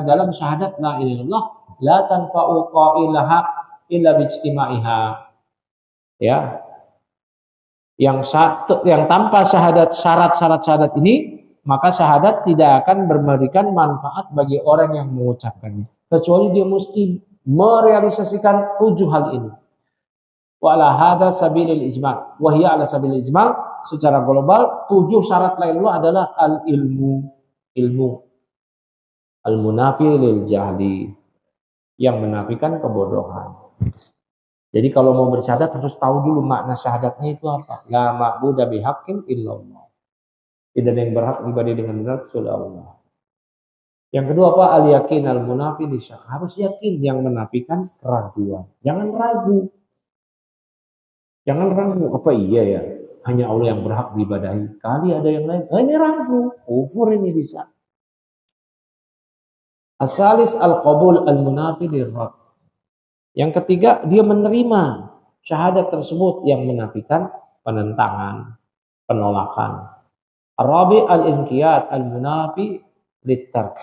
dalam syahadat la ilaha illallah. La tanfa'u qailaha illa bijtima'iha. Ya. Yang tanpa syarat-syarat syahadat ini, maka syahadat tidak akan memberikan manfaat bagi orang yang mengucapkannya, kecuali dia mesti merealisasikan 7 hal ini. Wa ala hadza sabilil ijmal. Wa hiya ala sabilil ijmal, secara global 7 syarat la ilaha adalah ilmu, al-munafi lil jahli, yang menafikan kebodohan. Jadi kalau mau bersyahadat harus tahu dulu makna syahadatnya itu apa. La ma'budu bihaqqin illallah. Tidak ada yang berhak ibadah dengan benar kecuali Allah. Yang kedua apa? Al-yakin al-munafi lisyak. Harus yakin, yang menafikan keraguan. Jangan ragu. Jangan ragu. Apa iya ya? Hanya Allah yang berhak diibadahi. Kali ada yang lain. Ini ragu. Kufur ini bisa. Asalis al-qabul al-munafi lirrad. Yang ketiga, dia menerima syahadat tersebut yang menafikan penentangan, penolakan. Rabi al-inqiyad al-munafi litark.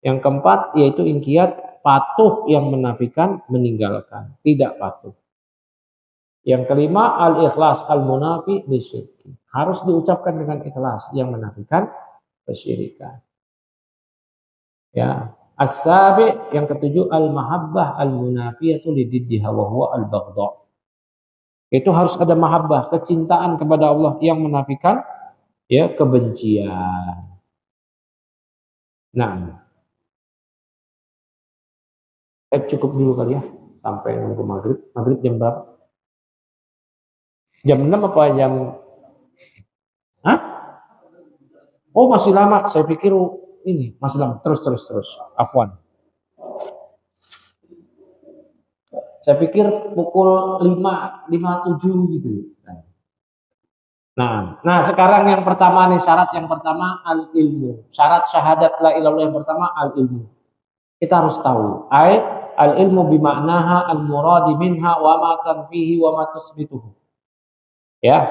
Yang keempat yaitu inqiyad, patuh yang menafikan meninggalkan, tidak patuh. Yang kelima al-ikhlas al-munafi lisyirki. Harus diucapkan dengan ikhlas yang menafikan kesyirikan. Ya. As-sabi yang ketujuh al-mahabbah al-munafiyatu lididdiha wa huwa al-baghdha. Itu harus ada mahabbah, kecintaan kepada Allah yang menafikan ya kebencian. Nah, cukup dulu kali ya sampai nunggu maghrib. Maghrib jam berapa? Jam 6 apa jam? Hah? Oh masih lama. Saya pikir ini masih lama. Terus. Afwan. Saya pikir pukul 5:07 gitu. Nah sekarang yang pertama nih, syarat yang pertama al-ilmu. Syarat syahadat la ilallah yang pertama al-ilmu. Kita harus tahu. Al-ilmu bimaknaha al-muradi minha wa ma tanfihi wa ma tusbituhu. Ya.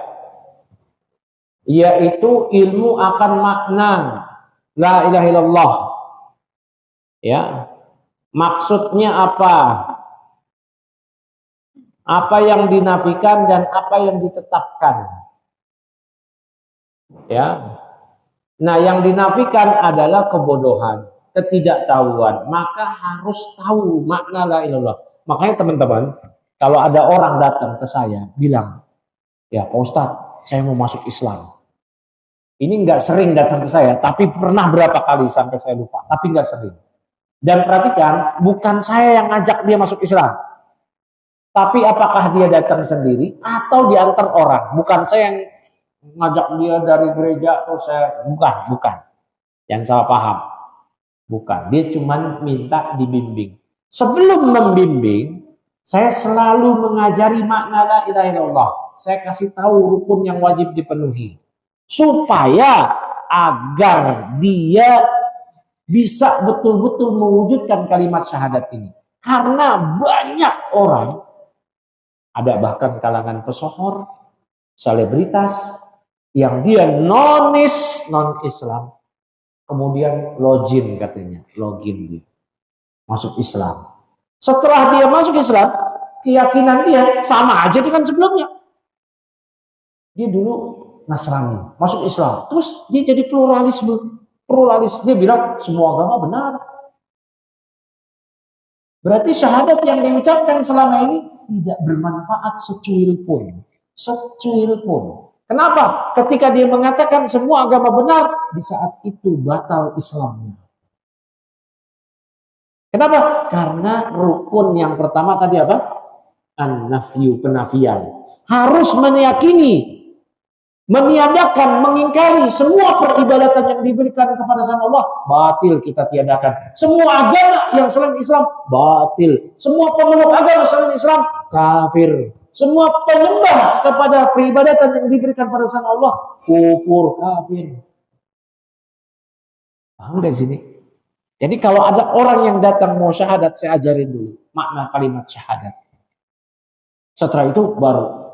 Yaitu ilmu akan makna la ilaha illallah. Ya. Maksudnya apa? Apa yang dinafikan dan apa yang ditetapkan. Ya. Nah, yang dinafikan adalah kebodohan, ketidaktahuan. Maka harus tahu makna la ilallah. Makanya teman-teman, kalau ada orang datang ke saya bilang, "Ya, Pak Ustadz, saya mau masuk Islam." Ini nggak sering datang ke saya, tapi pernah berapa kali sampai saya lupa, tapi nggak sering. Dan perhatikan, bukan saya yang ngajak dia masuk Islam. Tapi apakah dia datang sendiri atau diantar orang? Bukan saya yang ngajak dia dari gereja atau saya bukan. Yang salah paham. Bukan, dia cuma minta dibimbing. Sebelum membimbing, saya selalu mengajari makna la ilaha illallah. Saya kasih tahu rukun yang wajib dipenuhi. Supaya agar dia bisa betul-betul mewujudkan kalimat syahadat ini. Karena banyak orang, ada bahkan kalangan pesohor, selebritas, yang dia non-Islam, kemudian login dia masuk Islam. Setelah dia masuk Islam, keyakinan dia sama aja dengan sebelumnya. Dia dulu Nasrani, masuk Islam, terus dia jadi pluralis. Dia bilang semua agama benar. Berarti syahadat yang diucapkan selama ini tidak bermanfaat secuil pun. Kenapa? Ketika dia mengatakan semua agama benar, di saat itu batal Islamnya. Kenapa? Karena rukun yang pertama tadi apa? An-nafyu, penafian. Harus meyakini, meniadakan, mengingkari semua peribadatan yang diberikan kepada selain Allah, batil kita tiadakan. Semua agama yang selain Islam, batil. Semua pemeluk agama selain Islam, kafir. Semua penyembah kepada peribadatan yang diberikan pada selain Allah, kufur, kafir. Paham dari sini? Jadi kalau ada orang yang datang mau syahadat, saya ajarin dulu makna kalimat syahadat. Setelah itu baru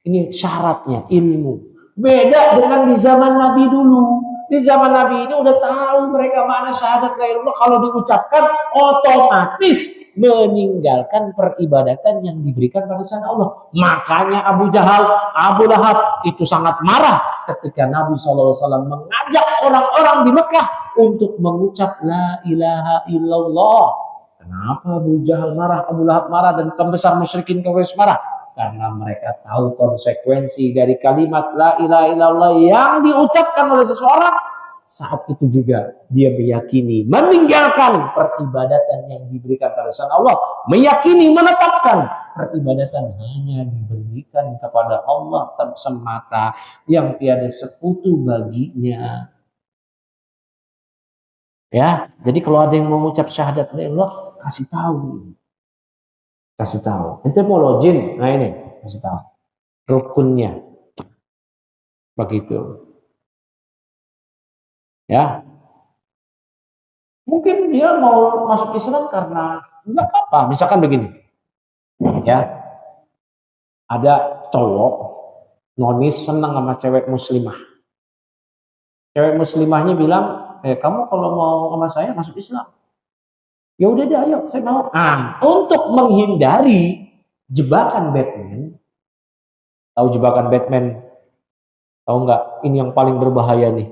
ini syaratnya ilmu. Beda dengan di zaman Nabi dulu. Di zaman Nabi ini udah tahu mereka makna syahadat la ilaha illallah. Kalau diucapkan otomatis meninggalkan peribadatan yang diberikan pada selain Allah. Makanya Abu Jahal, Abu Lahab itu sangat marah ketika Nabi SAW mengajak orang-orang di Mekah untuk mengucap la ilaha illallah. Kenapa Abu Jahal marah, Abu Lahab marah, dan pembesar musyrikin Quraisy marah? Karena mereka tahu konsekuensi dari kalimat la ilaha illallah yang diucapkan oleh seseorang. Saat itu juga dia meyakini meninggalkan peribadatan yang diberikan pada selain Allah. Meyakini menetapkan peribadatan hanya diberikan kepada Allah semata yang tiada sekutu baginya. Ya, jadi kalau ada yang mengucap syahadat la ilaha illallah, kasih tahu. Ente mau login, nah ini kasih tahu rukunnya, begitu. Ya, mungkin dia mau masuk Islam karena nggak apa-apa, misalkan begini, ya. Ada cowok nonis senang sama cewek muslimah. Cewek muslimahnya bilang, kamu kalau mau sama saya masuk Islam. Ya udah deh, ayo, saya mau. Untuk menghindari jebakan Batman, tahu jebakan Batman? Tahu nggak? Ini yang paling berbahaya nih.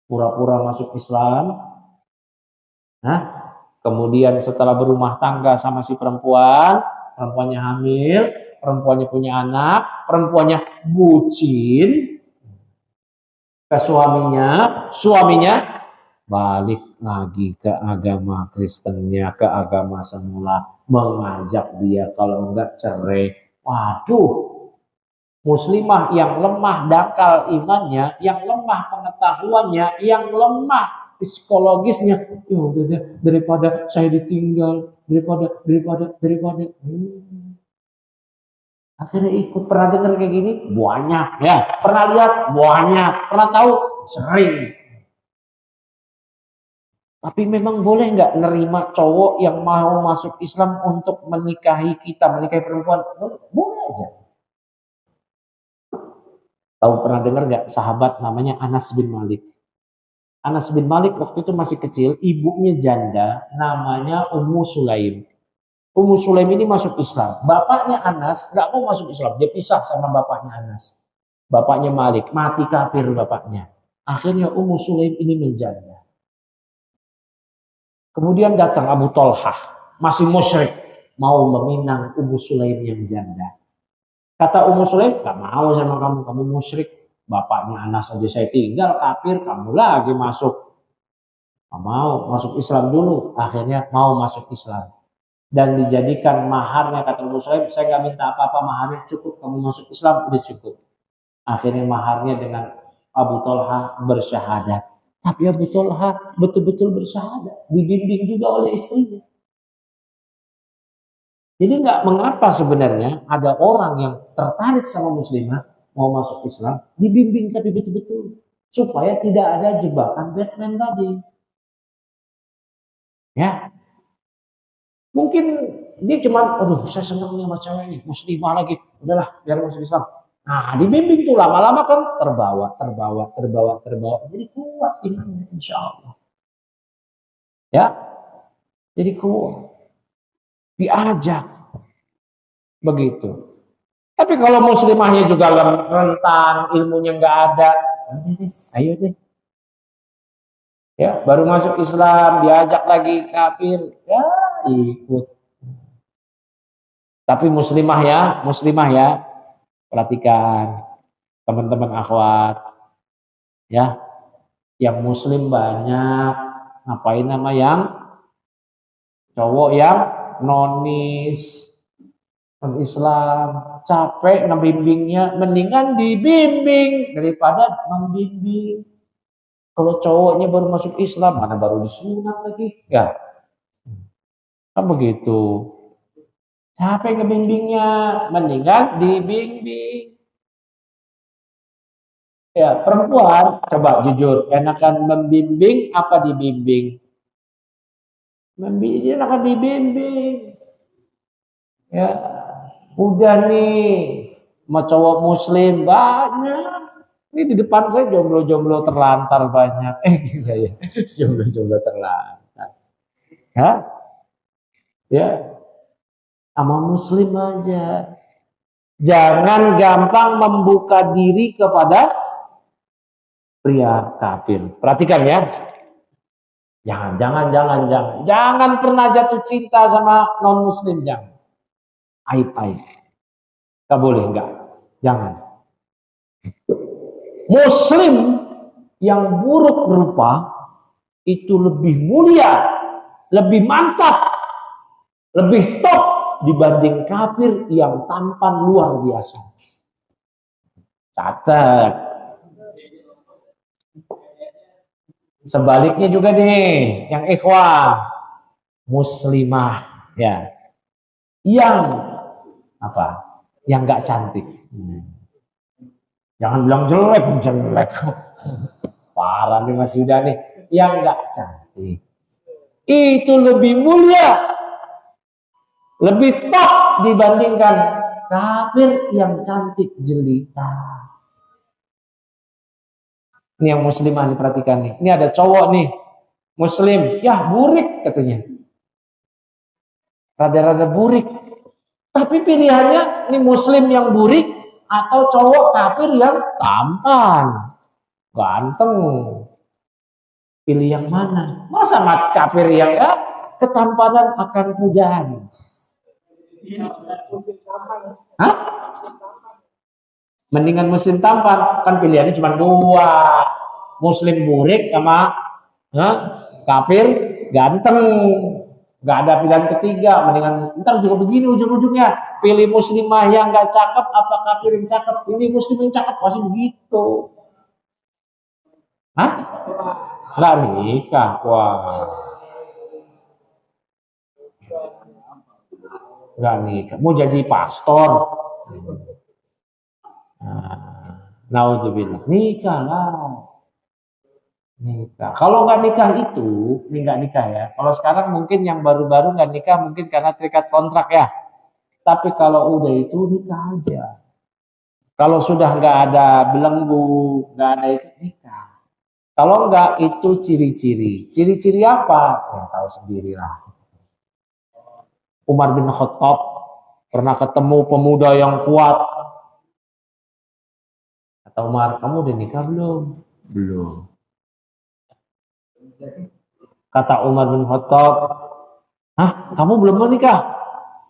Pura-pura masuk Islam, kemudian setelah berumah tangga sama si perempuan, perempuannya hamil, perempuannya punya anak, perempuannya bucin ke suaminya balik lagi ke agama Kristennya, ke agama semula, mengajak dia kalau enggak cerai. Waduh, muslimah yang lemah dangkal imannya, yang lemah pengetahuannya, yang lemah psikologisnya, ya udah deh, daripada saya ditinggal, daripada akhirnya ikut. Pernah dengar kayak gini? Banyak ya. Pernah lihat? Banyak. Pernah tahu? Sering. Tapi memang boleh nggak nerima cowok yang mau masuk Islam untuk menikahi kita, menikahi perempuan? Boleh aja. Tahu pernah dengar nggak sahabat namanya Anas bin Malik? Anas bin Malik waktu itu masih kecil, ibunya janda, namanya Ummu Sulaim. Ummu Sulaim ini masuk Islam. Bapaknya Anas nggak mau masuk Islam, dia pisah sama bapaknya Anas. Bapaknya Malik, mati kafir bapaknya. Akhirnya Ummu Sulaim ini menjanda. Kemudian datang Abu Thalhah, masih musyrik, mau meminang Ummu Sulaim yang janda. Kata Ummu Sulaim, gak mau sama kamu musyrik. Bapaknya Anas aja saya tinggal kafir, kamu lagi masuk. Gak mau, masuk Islam dulu. Akhirnya mau masuk Islam. Dan dijadikan maharnya, kata Ummu Sulaim, saya gak minta apa-apa, maharnya cukup, kamu masuk Islam udah cukup. Akhirnya maharnya dengan Abu Thalhah bersyahadat. Tapi Abu Thalhah betul-betul bersyahadat, dibimbing juga oleh istrinya. Jadi nggak mengapa sebenarnya ada orang yang tertarik sama muslimah mau masuk Islam, dibimbing tapi betul-betul supaya tidak ada jebakan Batman tadi. Ya, mungkin dia cuma, aduh saya senang nih sama cewek ini, muslimah lagi, udahlah biar masuk Islam. Nah, dibimbing tuh lama-lama kan terbawa. Jadi kuat imannya insya Allah. Ya, jadi kuat. Diajak. Begitu. Tapi kalau muslimahnya juga rentan, ilmunya nggak ada, ayo deh. Ya, baru masuk Islam, diajak lagi kafir, ya ikut. Tapi muslimah ya, perhatikan teman-teman akhwat, ya, yang muslim banyak, ngapain nama yang cowok yang nonis, Islam, capek ngebimbingnya, mendingan dibimbing daripada membimbing. Kalau cowoknya baru masuk Islam, mana baru disunat lagi, ya, kan begitu. Capek ngebimbingnya, mendingan dibimbing. Ya, perempuan, coba jujur, enakan membimbing apa dibimbing? Membimbing, enakan dibimbing. Ya, udah nih, sama cowok muslim banyak. Ini di depan saya jomblo-jomblo terlantar banyak. Gila ya, jomblo-jomblo terlantar. Ya, sama muslim aja. Jangan gampang membuka diri kepada pria kafir. Perhatikan ya. Jangan pernah jatuh cinta sama non muslim, jangan. Aib. Gak boleh, enggak. Jangan. Muslim yang buruk rupa itu lebih mulia, lebih mantap, lebih top dibanding kafir yang tampan luar biasa. Catat. Sebaliknya juga nih, yang ikhwan, muslimah, ya, yang apa? Yang nggak cantik. Jangan bilang jelek. Parah nih Mas Yuda nih, yang nggak cantik. Itu lebih mulia, lebih top dibandingkan kafir yang cantik jelita. Ini yang muslimah diperhatikan nih. Ini ada cowok nih, muslim, ya burik katanya. Rada-rada burik. Tapi pilihannya ini muslim yang burik atau cowok kafir yang tampan, ganteng. Pilih yang mana? Masa mat kafir yang ketampanan akan pudar. Hah? Mendingan muslim tampan, kan pilihannya cuma dua, muslim burik sama kafir ganteng, nggak ada pilihan ketiga. Mendingan ntar juga begini ujung-ujungnya, pilih muslimah yang nggak cakep apa kafir yang cakep, pilih muslim yang cakep, pasti begitu. Hah? Nggak nikah, wah, nggak nikah, mau jadi pastor. Naudzubillah, nikah lah. Nikah. Kalau nggak nikah itu, ini nggak nikah ya. Kalau sekarang mungkin yang baru-baru nggak nikah mungkin karena terikat kontrak ya. Tapi kalau udah itu nikah aja. Kalau sudah nggak ada belenggu, nggak ada itu nikah. Kalau nggak itu ciri-ciri. Ciri-ciri apa? Ya tahu sendirilah. Umar bin Khattab pernah ketemu pemuda yang kuat. Kata Umar, kamu udah nikah belum? Belum. Kata Umar bin Khattab, hah, kamu belum menikah?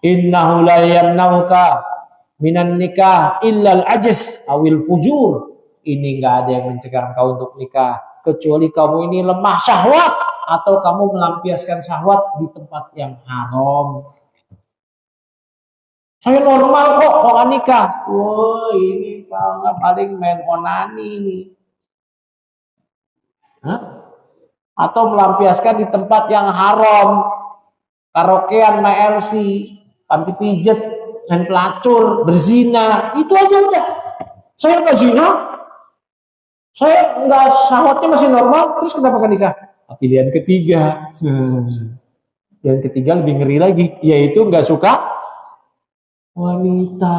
Innahu la yamnauka minan nikah illal ajz awil fujur. Ini nggak ada yang mencegah kau untuk nikah kecuali kamu ini lemah syahwat atau kamu melampiaskan syahwat di tempat yang haram. Saya normal kok nggak nikah. Wah, ini kalau nggak paling main onani nih. Hah? Atau melampiaskan di tempat yang haram, karaokean, MLC, panti pijet, main pelacur, berzina, itu aja udah. Saya nggak zina, saya nggak syahwatnya masih normal, terus kenapa nggak nikah? Pilihan ketiga, pilihan ketiga lebih ngeri lagi, yaitu nggak suka wanita,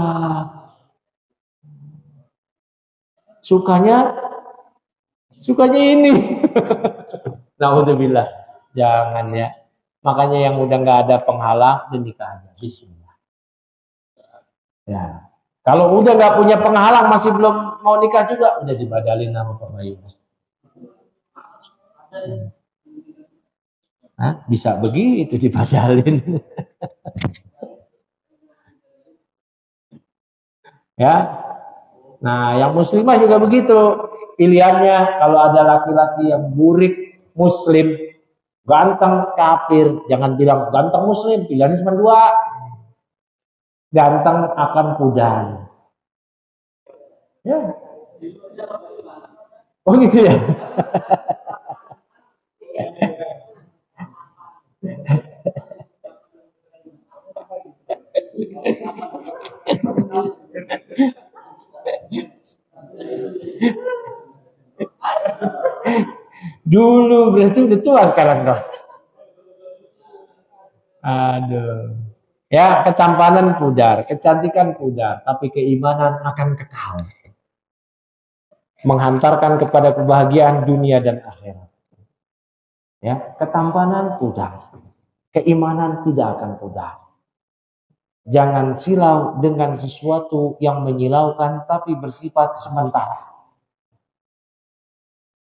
sukanya ini. Naudzubillah, jangan ya. Makanya yang udah nggak ada penghalang, dan nikah aja. Bismillah. Ya, kalau udah nggak punya penghalang, masih belum mau nikah juga, udah dibadalin sama Pak Bayu. Hah? Bisa begitu dibadalin. Ya. Nah, yang muslimah juga begitu. Pilihannya kalau ada laki-laki yang burik muslim, ganteng kafir, jangan bilang ganteng muslim, pilihannya cuma dua. Ganteng akan pudar. Ya. Oh gitu ya. Dulu berarti udah tua sekarang dong. Aduh. Ya, ketampanan pudar, kecantikan pudar, tapi keimanan akan kekal. Menghantarkan kepada kebahagiaan dunia dan akhirat. Ya, ketampanan pudar, keimanan tidak akan pudar. Jangan silau dengan sesuatu yang menyilaukan tapi bersifat sementara.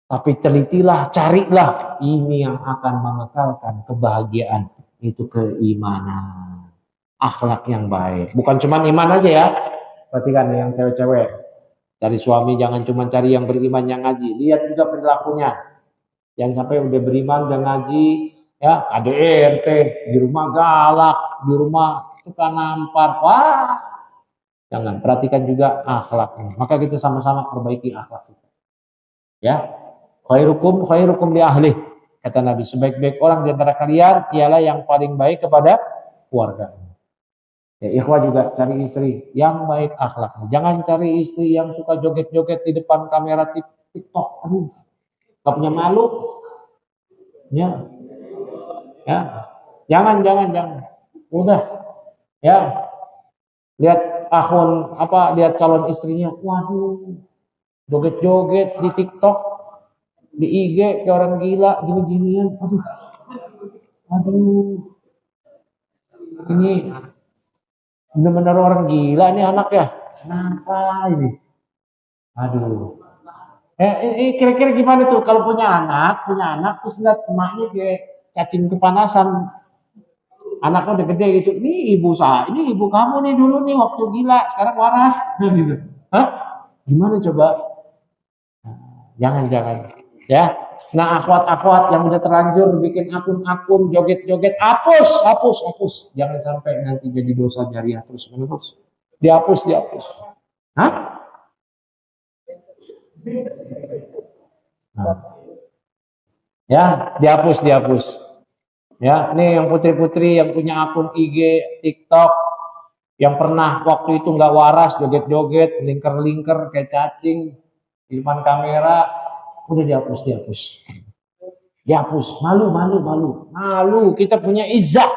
Tapi telitilah, carilah ini yang akan mengekalkan kebahagiaan, itu keimanan, akhlak yang baik. Bukan cuma iman aja ya. Perhatikan yang cewek-cewek, cari suami jangan cuma cari yang beriman yang ngaji, lihat juga perilakunya. Yang sampai udah beriman dan ngaji, ya KDRT, di rumah galak, di rumah suka nampar, wah, jangan. Perhatikan juga akhlaknya. Maka kita sama-sama perbaiki akhlak kita. Ya. Khairukum li ahli. Kata Nabi, sebaik-baik orang di antara kalian ialah yang paling baik kepada keluarga. Ya, ikhwah juga cari istri yang baik akhlaknya. Jangan cari istri yang suka joget-joget di depan kamera TikTok. Aduh, gak punya malu. Ya. Ya. Jangan. Udah. Ya. Lihat akun lihat calon istrinya, waduh, joget-joget di TikTok, di IG kayak orang gila, gini-ginian, aduh, ini benar-benar orang gila nih anak ya, kenapa ini? Aduh, kira-kira gimana tuh kalau punya anak terus lihat emaknya kayak cacing kepanasan, anaknya udah gede gitu, ini ibu kamu nih dulu nih waktu gila, sekarang waras, gitu. Hah? Gimana coba? Jangan ya. Nah, akhwat-akhwat yang udah terlanjur bikin akun-akun joget-joget, hapus. Jangan sampai nanti jadi dosa jariah terus menerus. Dihapus. Hah? Nah. Ya, dihapus. Ya, nih yang putri-putri yang punya akun IG, TikTok, yang pernah waktu itu nggak waras, joget-joget, lingkar-lingkar kayak cacing di depan kamera, udah dihapus. Malu, kita punya izzah.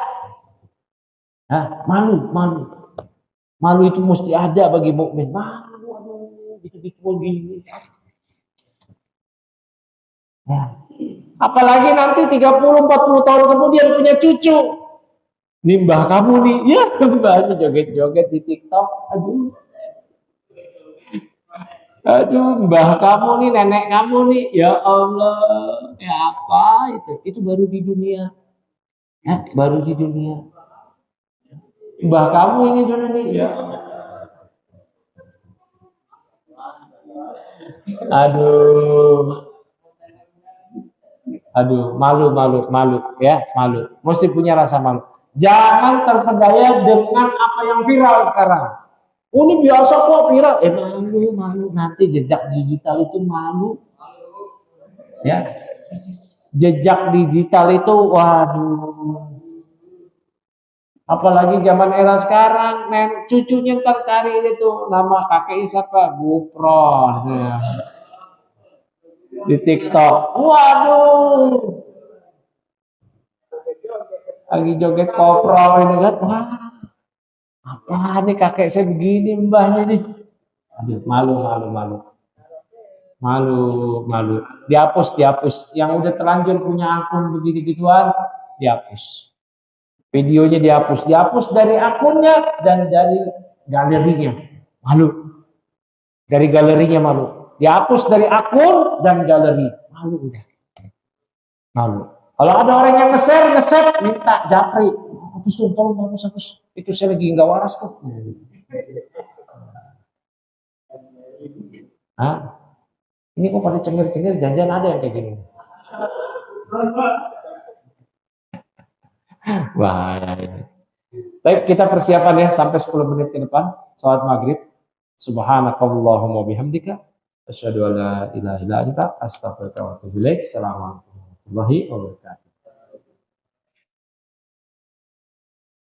Malu itu mesti ada bagi mukmin. Malu, gitu gini. Ya. Apalagi nanti 30-40 tahun kemudian punya cucu. Nih mbah kamu nih, ya mbahnya joget-joget di TikTok. Aduh, mbah kamu nih, nenek kamu nih, ya Allah, ya apa itu? Itu baru di dunia. Ya, baru di dunia. Mbah kamu ini dulu nih, ya. Aduh, malu ya, malu. Mesti punya rasa malu. Jangan terpedaya dengan apa yang viral sekarang. Oh, ini biasa kok viral. Malu. Nanti jejak digital itu malu. Ya. Jejak digital itu, waduh. Apalagi zaman era sekarang, cucunya ntar cari itu nama kakeknya siapa? Gupron. Ya. Di TikTok. Waduh. Lagi joget kopro ini kan. Wah. Apa nih kakek saya begini mbahnya nih. Aduh, malu. Dihapus. Yang udah terlanjur punya akun begitu-gituan, dihapus. Videonya dihapus dari akunnya dan dari galerinya. Malu. Dari galerinya malu. Dihapus dari akun dan galeri. Malu udah. Malu. Kalau ada orang yang nge-share, minta japri. Hapus. Itu saya lagi nggak waras kok. Hah? Ini kok pada cengir-cengir, jangan ada yang kayak gini. Wah. Baik, kita persiapan ya sampai 10 menit ke depan salat maghrib. Subhanakallahumma bihamdika asyhadu an la ilaha illa anta astaghfiruka wa atubu ilaik. Assalamualaikum warahmatullahi wabarakatuh.